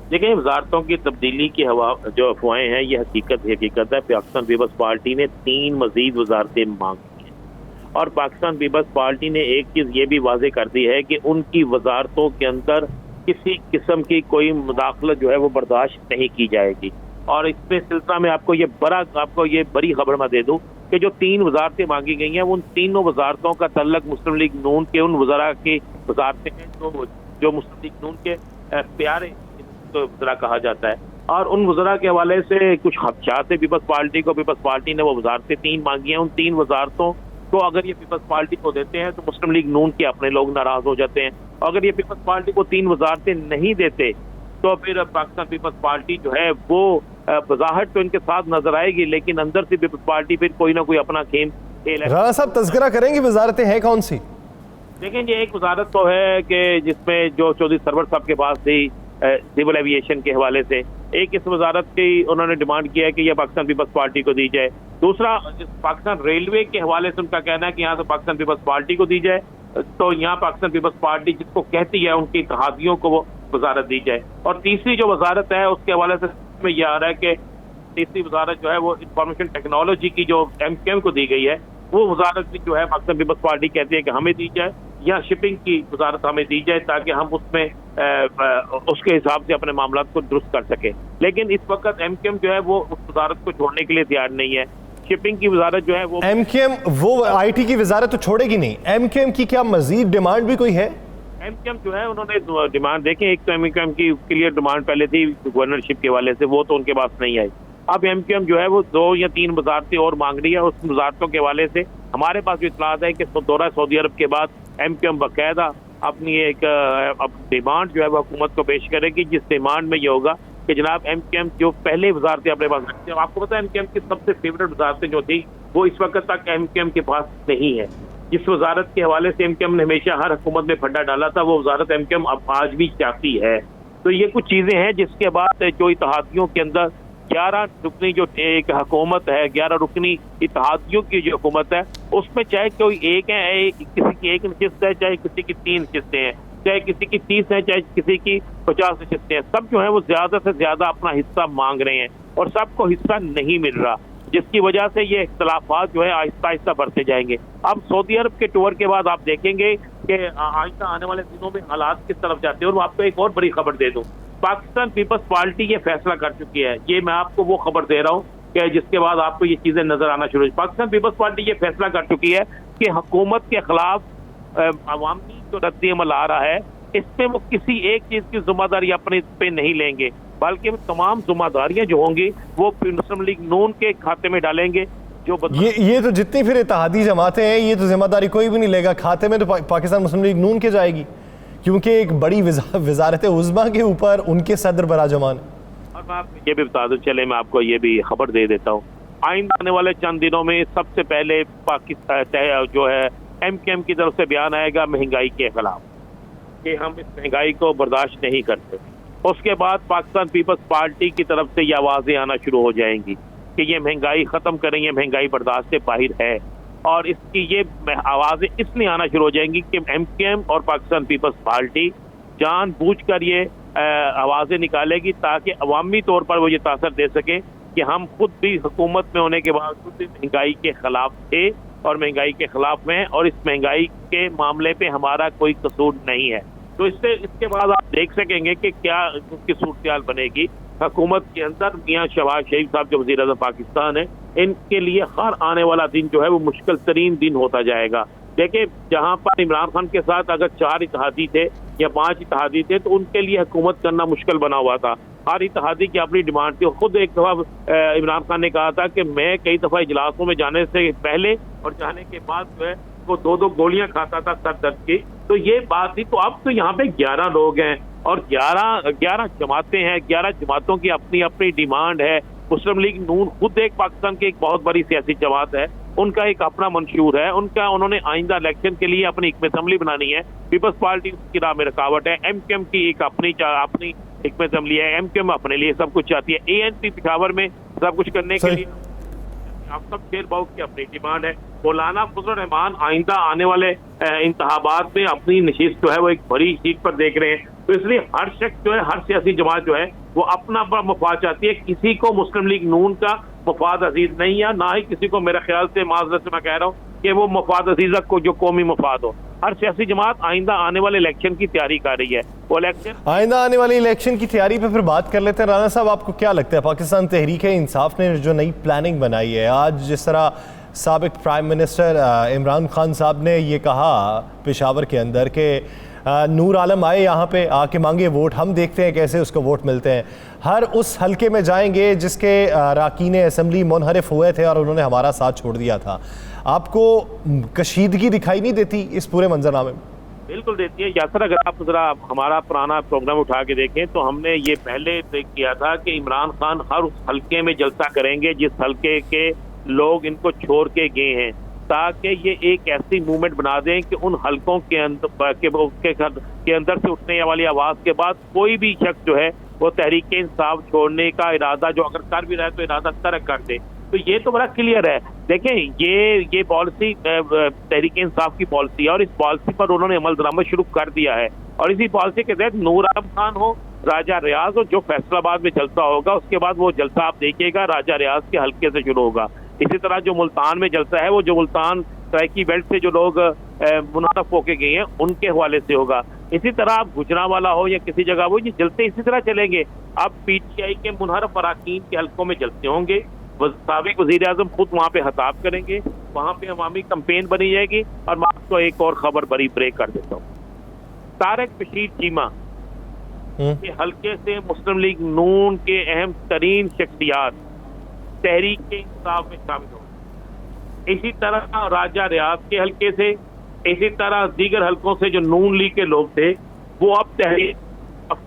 देखिए, वजारतों की तब्दीली की जो अफवाहें हैं ये हकीकत है। पाकिस्तान पीपल्स पार्टी ने 3 मजीद वजारतें मांगी हैं और पाकिस्तान पीपल्स पार्टी ने एक चीज ये भी वाजे कर दी है कि उनकी वजारतों के अंदर किसी किस्म की कोई मुदाखलत जो है वो बर्दाश्त नहीं की जाएगी। और इसमें सिलसिला में आपको ये बड़ी खबर मैं दे दूं कि जो 3 वजारतें मांगी गई हैं उन तीनों वजारतों का तल्लक मुस्लिम लीग नून के उन वज़रा की वजारतें हैं जो मुस्लिम लीग नून के प्यारे वज़रा कहा जाता है। और उन वज़रा के हवाले से कुछ खदशात है पीपल्स पार्टी ने वो वजारतें 3 मांगी हैं। उन 3 वजारतों को अगर ये पीपल्स पार्टी को देते हैं तो मुस्लिम लीग नून के अपने लोग नाराज हो जाते हैं। अगर ये पीपल्स पार्टी को 3 वजारतें नहीं देते तो फिर पाकिस्तान पीपल्स पार्टी जो है वो बज़ाहिर तो इनके साथ नजर आएगी, लेकिन अंदर से पीपल्स पार्टी फिर कोई ना कोई अपना खेल खेलेगा। राना साहब, तज़किरा करेंगे वजारतें हैं कौन सी? देखें, ये एक वजारत तो है कि जिसमें जो चौधरी सरवर साहब के पास थी सिविल एविएशन के हवाले से, एक इस वजारत की उन्होंने डिमांड किया है कि यह पाकिस्तान पीपल्स पार्टी को दी जाए। दूसरा, पाकिस्तान रेलवे के हवाले से उनका कहना है कि यहाँ से पाकिस्तान पीपल्स पार्टी को दी जाए, तो यहाँ पाकिस्तान पीपल्स पार्टी जिसको कहती है उनकी इत्तेहादियों को वो वजारत दी जाए। और तीसरी जो वजारत है उसके हवाले से में यह आ रहा है कि तीसरी वजारत जो है वो इंफॉर्मेशन टेक्नोलॉजी की जो MQM को दी गई है वो वजारत भी जो है पाकिस्तान पीपल्स पार्टी कहती है कि हमें दी जाए, या शिपिंग की वजारत हमें दी जाए ताकि हम उसमें उसके हिसाब से अपने मामला को दुरुस्त कर सके। लेकिन इस वक्त MQM जो है वो उस वजारत को छोड़ने के लिए तैयार नहीं है। शिपिंग की वजारत जो है वो MQM वो IT की वजारत तो छोड़ेगी नहीं। MQM की क्या मजीद डिमांड भी कोई है? MQM जो है उन्होंने डिमांड देखें, एक तो MQM की क्लियर डिमांड पहले थी गवर्नरशिप के हवाले से, वो तो उनके पास नहीं आई। अब MQM जो है वो 2 या 3 वजारतें और मांग रही है। उस वजारतों के हवाले से हमारे पास जो इत्तलात है कि दौरा सऊदी अरब के बाद MQM बाकायदा अपनी एक डिमांड जो है वो हुकूमत को पेश करेगी, जिस डिमांड में ये होगा कि जनाब MQM जो पहले वजारतें अपने पास रखते हैं, आपको पता है MQM की सबसे फेवरेट वजारतें जो थी वो इस वक्त तक MQM के पास नहीं है। जिस वजारत के हवाले से MQM ने हमेशा हर हुकूमत में फंडा डाला था वो वजारत MQM अब आज भी चाहती है। तो ये कुछ चीजें हैं जिसके बाद जो इत्तेहादियों के अंदर 11 रुकनी जो एक हुकूमत है, 11 रुकनी इत्तेहादियों की जो हुकूमत है, उसमें चाहे कोई एक है, किसी की 1 नशिस्त है, चाहे किसी की 3 नशिस्तें हैं, चाहे किसी की 30 है, चाहे किसी की 50 नशिस्तें हैं, सब जो है वो ज्यादा से ज्यादा अपना हिस्सा मांग रहे हैं और सबको हिस्सा नहीं मिल रहा, जिसकी वजह से ये इख्तलाफात जो है आहिस्ता आहिस्ता बढ़ते जाएंगे। अब सऊदी अरब के टूर के बाद आप देखेंगे कि आहिस्ता आने वाले दिनों में हालात किस तरफ जाते हैं। और आपको एक और बड़ी खबर दे दूं, पाकिस्तान पीपल्स पार्टी ये फैसला कर चुकी है। ये मैं आपको वो खबर दे रहा हूँ कि जिसके बाद आपको ये चीजें नजर आना शुरू हुई। पाकिस्तान पीपल्स पार्टी ये फैसला कर चुकी है कि हुकूमत के खिलाफ अवामी जो रद्द अमल आ रहा है, इसमें वो किसी एक चीज की जिम्मेदारी अपने पे नहीं लेंगे, बल्कि वो तमाम जिम्मेदारियां जो होंगी वो मुस्लिम लीग नून के खाते में डालेंगे। जो ये तो जितनी फिर इत्तेहादी जमातें हैं, ये तो जिम्मेदारी कोई भी नहीं लेगा, खाते में तो पाकिस्तान मुस्लिम लीग नून के जाएगी, क्योंकि एक बड़ी वजारत उज़्मा के ऊपर उनके सदर बराजमान है। और मैं आपको ये भी बता दूं, चले मैं आपको ये भी खबर दे देता हूँ, आइंदा आने वाले चंद दिनों में सबसे पहले पाकिस्तान जो है MKM की तरफ से बयान आएगा महंगाई के खिलाफ कि हम इस महंगाई को बर्दाश्त नहीं करते। उसके बाद पाकिस्तान पीपल्स पार्टी की तरफ से ये आवाज़ें आना शुरू हो जाएंगी कि ये महंगाई ख़त्म करेंगे, महंगाई बर्दाश्त से बाहर है। और इसकी ये आवाज़ें इसलिए आना शुरू हो जाएंगी कि MKM और पाकिस्तान पीपल्स पार्टी जानबूझकर ये आवाज़ें निकालेगी ताकि अवामी तौर पर वो ये तासर दे सके कि हम खुद भी हुकूमत में होने के बावजूद भी महंगाई के खिलाफ थे और महंगाई के खिलाफ में, और इस महंगाई के मामले पे हमारा कोई कसूर नहीं है। तो इसके बाद आप देख सकेंगे कि क्या उसकी सूरत बनेगी हुकूमत के अंदर। मियां शहबाज शरीफ साहब जो वज़ीर आज़म पाकिस्तान है, इनके लिए हर आने वाला दिन जो है वो मुश्किल तरीन दिन होता जाएगा। देखिए, जहां पर इमरान खान के साथ अगर 4 इत्तेहादी थे या 5 इत्तेहादी थे तो उनके लिए हुकूमत करना मुश्किल बना हुआ था। हर इत्तेहादी की अपनी डिमांड थी। खुद एक दफ़ा इमरान खान ने कहा था कि मैं कई दफ़ा इजलासों में जाने से पहले और जाने के बाद जो है वो 2-2 गोलियां खाता था सर दर्द की। तो ये बात थी। तो अब तो यहाँ पे 11 लोग हैं और 11 जमातें हैं। 11 जमातों की अपनी अपनी डिमांड है। मुस्लिम लीग नून खुद एक पाकिस्तान की एक बहुत बड़ी सियासी जमात है, उनका एक अपना मंशूर है, उन्होंने आइंदा इलेक्शन के लिए अपनी हिकमत अमली बनानी है। पीपल्स पार्टी की राह में रुकावट है। MKM की एक अपनी हिकमत अमली है। MKM अपने लिए सब कुछ चाहती है। ANP पिशावर में सब कुछ करने के लिए आप सब शेर बाहू की अपनी डिमांड है। मौलाना फजल रहमान आइंदा आने वाले इंतखाबात में अपनी नशीस जो है वो एक बड़ी सीट पर देख रहे हैं। तो इसलिए हर शख्स जो है, हर सियासी जमात जो है वो अपना अपना मफाद चाहती है। किसी को मुस्लिम लीग नून का मफाद अजीज नहीं है, ना ही किसी को, मेरे ख्याल से माजरत से मैं कह रहा हूँ कि वो मफाद अजीज को जो कौमी मफाद हो। हर सियासी जमात आइंदा आने वाले इलेक्शन की तैयारी कर रही है। वो इलेक्शन आइंदा आने वाली इलेक्शन की तैयारी पे फिर बात कर लेते हैं। राना साहब, आपको क्या लगता है पाकिस्तान तहरीक इंसाफ ने जो नई प्लानिंग बनाई है, आज जिस तरह साबिक प्राइम मिनिस्टर इमरान खान साहब ने ये कहा पेशावर के अंदर कि नूर आलम आए यहाँ पे, आके मांगे वोट, हम देखते हैं कैसे उसको वोट मिलते हैं। हर उस हलके में जाएंगे जिसके अरकान असेंबली मुनहरिफ हुए थे और उन्होंने हमारा साथ छोड़ दिया था। आपको कशीदगी दिखाई नहीं देती इस पूरे मंजरनामे में? बिल्कुल देती है यासर। अगर आप जरा हमारा पुराना प्रोग्राम उठा के देखें तो हमने ये पहले तय किया था कि इमरान खान हर उस हलके में जलसा करेंगे जिस हलके के लोग इनको छोड़ के गए हैं, ताकि ये एक ऐसी मूवमेंट बना दें कि उन हलकों के अंदर से उठने वाली आवाज़ के बाद कोई भी शख्स जो है वो तहरीक इंसाफ छोड़ने का इरादा जो अगर कर भी रहा है तो इरादा तर्क कर दे। तो ये तो बड़ा क्लियर है। देखें, ये पॉलिसी तहरीक इंसाफ की पॉलिसी है और इस पॉलिसी पर उन्होंने अमल दरामद शुरू कर दिया है। और इसी पॉलिसी के तहत नूर आलम खान हो, राजा रियाज हो, जो फैसलाबाद में जलसा होगा उसके बाद वो जलसा आप देखिएगा राजा रियाज के हल्के से शुरू होगा। इसी तरह जो मुल्तान में जलसा है वो जो मुल्तान सराइकी बेल्ट से जो लोग मुनारफ होके गए हैं उनके हवाले से होगा। इसी तरह आप गुजरांवाला हो या किसी जगह हो, ये जलसे इसी तरह चलेंगे। अब PTI के मुनहरफ अरकान के हल्कों में जलसे होंगे। साबिक वज़ीर आज़म खुद वहाँ पे खिताब करेंगे, वहाँ पे अवामी कैंपेन बनी जाएगी। और मैं आपको एक और खबर बड़ी ब्रेक कर देता हूँ। तारिक बशीर चीमा के हल्के से मुस्लिम लीग नून के अहम तरीन शख्सियात तहरीक के इंसाफ में शामिल हो। इसी तरह राजा रियाज के हल्के से, इसी तरह दीगर हल्कों से जो नून लीग के लोग थे वो अब तहरीक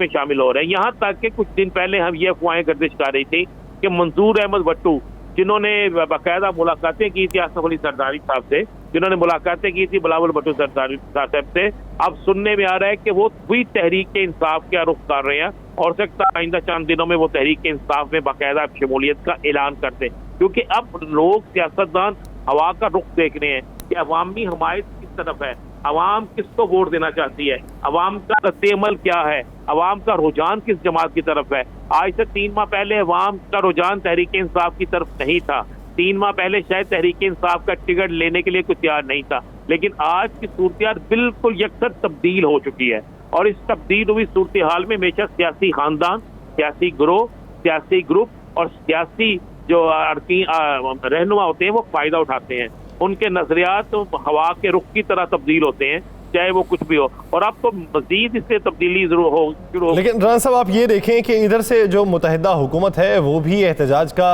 में शामिल हो रहे हैं। यहाँ तक कि कुछ दिन पहले हम ये अफवाहें गर्दिश कर रही थी कि मंजूर अहमद भट्टू, जिन्होंने बाकायदा मुलाकातें की थी आसफ अली सरदारी साहब से, जिन्होंने मुलाकातें की थी बिलावल भट्टू सरदारी साहब से, अब सुनने में आ रहा है कि वो भी तहरीक के इंसाफ का रुख कर रहे हैं। और सकता है आइंदा चंद दिनों में वो तहरीक के इंसाफ में बाकायदा शमूलियत का ऐलान करते हैं, क्योंकि अब लोग, सियासतदान हवा का रुख देख रहे हैं कि अवामी हमायत किस तरफ है, अवाम किसको वोट देना चाहती है, अवाम का रद्द-ए-अमल क्या है, अवाम का रुझान किस जमात की तरफ है। आज से 3 माह पहले अवाम का रुझान तहरीक इंसाफ की तरफ नहीं था। 3 माह पहले शायद तहरीक इंसाफ का टिकट लेने के लिए कोई तैयार नहीं था, लेकिन आज की सूरत बिल्कुल यकसर तब्दील हो चुकी है। और इस तब्दील हुई सूरत हाल में हमेशा सियासी खानदान, सियासी गिरोह, सियासी ग्रुप और सियासी जो रहनुमा होते हैं वो फायदा उठाते हैं। उनके नजरियात तो हवा के रुख की तरह तब्दील होते हैं, चाहे वो कुछ भी हो। और अब तो मजीद इससे तब्दीली जरूर हो शुरू हो। लेकिन राना साहब आप ये देखें कि इधर से जो मुत्तहिदा हुकूमत है वो भी एहतजाज का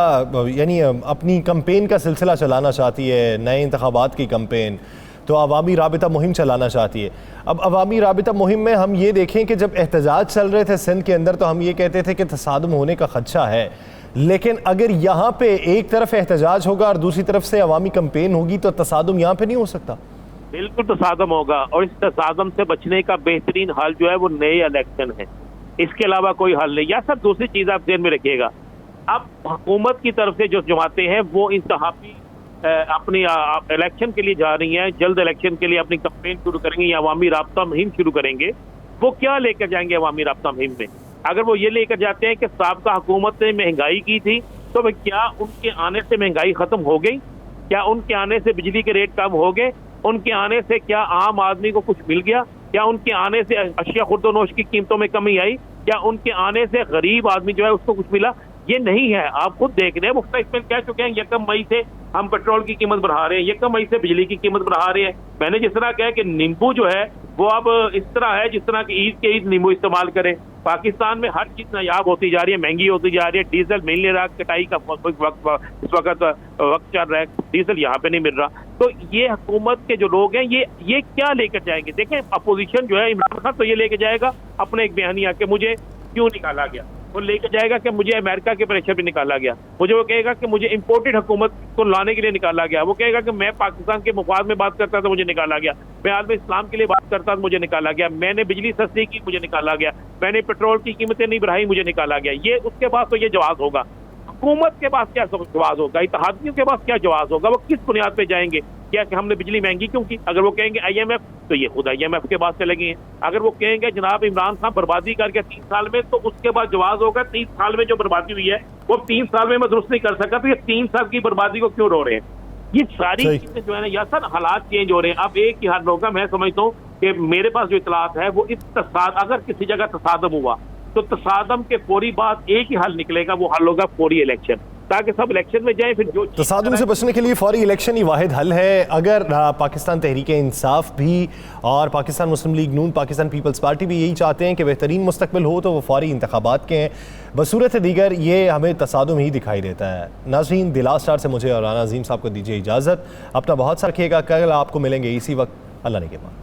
यानी अपनी कैंपेन का सिलसिला चलाना चाहती है, नए इंतखाबात की कैंपेन, तो अवामी राबिता मुहिम चलाना चाहती है। अब अवामी राबिता मुहिम में हम ये देखें कि जब एहतजाज चल रहे थे सिंध के अंदर तो हम ये कहते थे कि तसादुम होने का खदशा है, लेकिन अगर यहाँ पे एक तरफ एहतजाज होगा और दूसरी तरफ से अवामी कैंपेन होगी तो तसादुम यहाँ पे नहीं हो सकता। बिल्कुल तसादम होगा, और इस तसादम से बचने का बेहतरीन हल जो है वो नए इलेक्शन है, इसके अलावा कोई हल नहीं। या सर दूसरी चीज आप ध्यान में रखिएगा, अब हुकूमत की तरफ से जो जमातें हैं वो इंतहाबी अपनी इलेक्शन के लिए जा रही हैं, जल्द इलेक्शन के लिए अपनी कैंपेन शुरू करेंगे या अवामी राब्ता मुहिम शुरू करेंगे। वो क्या लेकर जाएंगे अवामी राब्ता मुहिम में? अगर वो ये लेकर जाते हैं कि साबका हुकूमत ने महंगाई की थी तो क्या उनके आने से महंगाई खत्म हो गई? क्या उनके आने से बिजली के रेट कम हो गए? उनके आने से क्या आम आदमी को कुछ मिल गया? क्या उनके आने से अशिया खुर्दोनोश की कीमतों में कमी आई? क्या उनके आने से गरीब आदमी जो है उसको कुछ मिला? ये नहीं है। आप खुद देख रहे हैं, मुफ्ता इसमें कह चुके हैं 1 मई से हम पेट्रोल की कीमत बढ़ा रहे हैं, 1 मई से बिजली की कीमत बढ़ा रहे हैं। मैंने जिस तरह कहा कि नींबू जो है वो अब इस तरह है जिस तरह की ईद के ईद नींबू इस्तेमाल करें। पाकिस्तान में हर चीज नायाब होती जा रही है, महंगी होती जा रही है। डीजल मिल नहीं रहा, कटाई का इस वक्त चल रहा है, डीजल यहाँ पे नहीं मिल रहा। तो ये हुकूमत के जो लोग हैं ये क्या लेकर जाएंगे? देखें, अपोजिशन जो है इमरान खान तो ये लेकर जाएगा अपने एक बयानिया के मुझे क्यों निकाला गया, वो लेकर जाएगा कि मुझे अमेरिका के प्रेशर पे निकाला गया, मुझे वो कहेगा कि मुझे इंपोर्टेड हुकूमत को लाने के लिए निकाला गया, वो कहेगा कि मैं पाकिस्तान के मुफाद में बात करता था मुझे निकाला गया, मैं आलम इस्लाम के लिए बात करता था मुझे निकाला गया, मैंने बिजली सस्ती की मुझे निकाला गया, मैंने पेट्रोल की कीमतें नहीं बढ़ाई मुझे निकाला गया। ये उसके पास तो ये जवाब होगा। हुकूमत के पास क्या जवाब होगा? इत्तेहादियों के पास क्या जवाब होगा? वो किस बुनियाद पे जाएंगे? क्या कि हमने बिजली महंगी क्यों की? अगर वो कहेंगे IMF तो ये खुद IMF के पास चले गए हैं। अगर वो कहेंगे जनाब इमरान खान बर्बादी करके 3 साल में, तो उसके बाद जवाब होगा 3 साल में जो बर्बादी हुई है वो 3 साल में मैं दुरुस्त नहीं कर सका, तो ये 3 साल की बर्बादी को क्यों रो रहे हैं? ये सारी चीजें जो है ना या सर हालात चेंज हो रहे हैं। अब एक ही हल होगा, मैं समझता हूँ कि मेरे पास जो इतलात है वो अगर किसी जगह तसादम हुआ तो तसादम के फौरी बाद एक ही हल निकलेगा, वो हल होगा फौरी इलेक्शन, ताकि सब इलेक्शन में जाए। फिर जो तसादुम से बचने के लिए फौरी इलेक्शन ही वाहिद हल है। अगर पाकिस्तान तहरीक इंसाफ भी और पाकिस्तान मुस्लिम लीग नून, पाकिस्तान पीपल्स पार्टी भी यही चाहते हैं कि बेहतरीन मुस्तकबिल हो, तो वो फौरी इंतखाबात के हैं। बसूरत दीगर ये हमें तसादुम ही दिखाई देता है। नाज़रीन, दिला स्टार से मुझे और राना अज़ीम साहब को दीजिए इजाज़त। अपना बहुत सा रखिएगा। कल आपको मिलेंगे इसी वक्त। अल्लाह ने के बाद।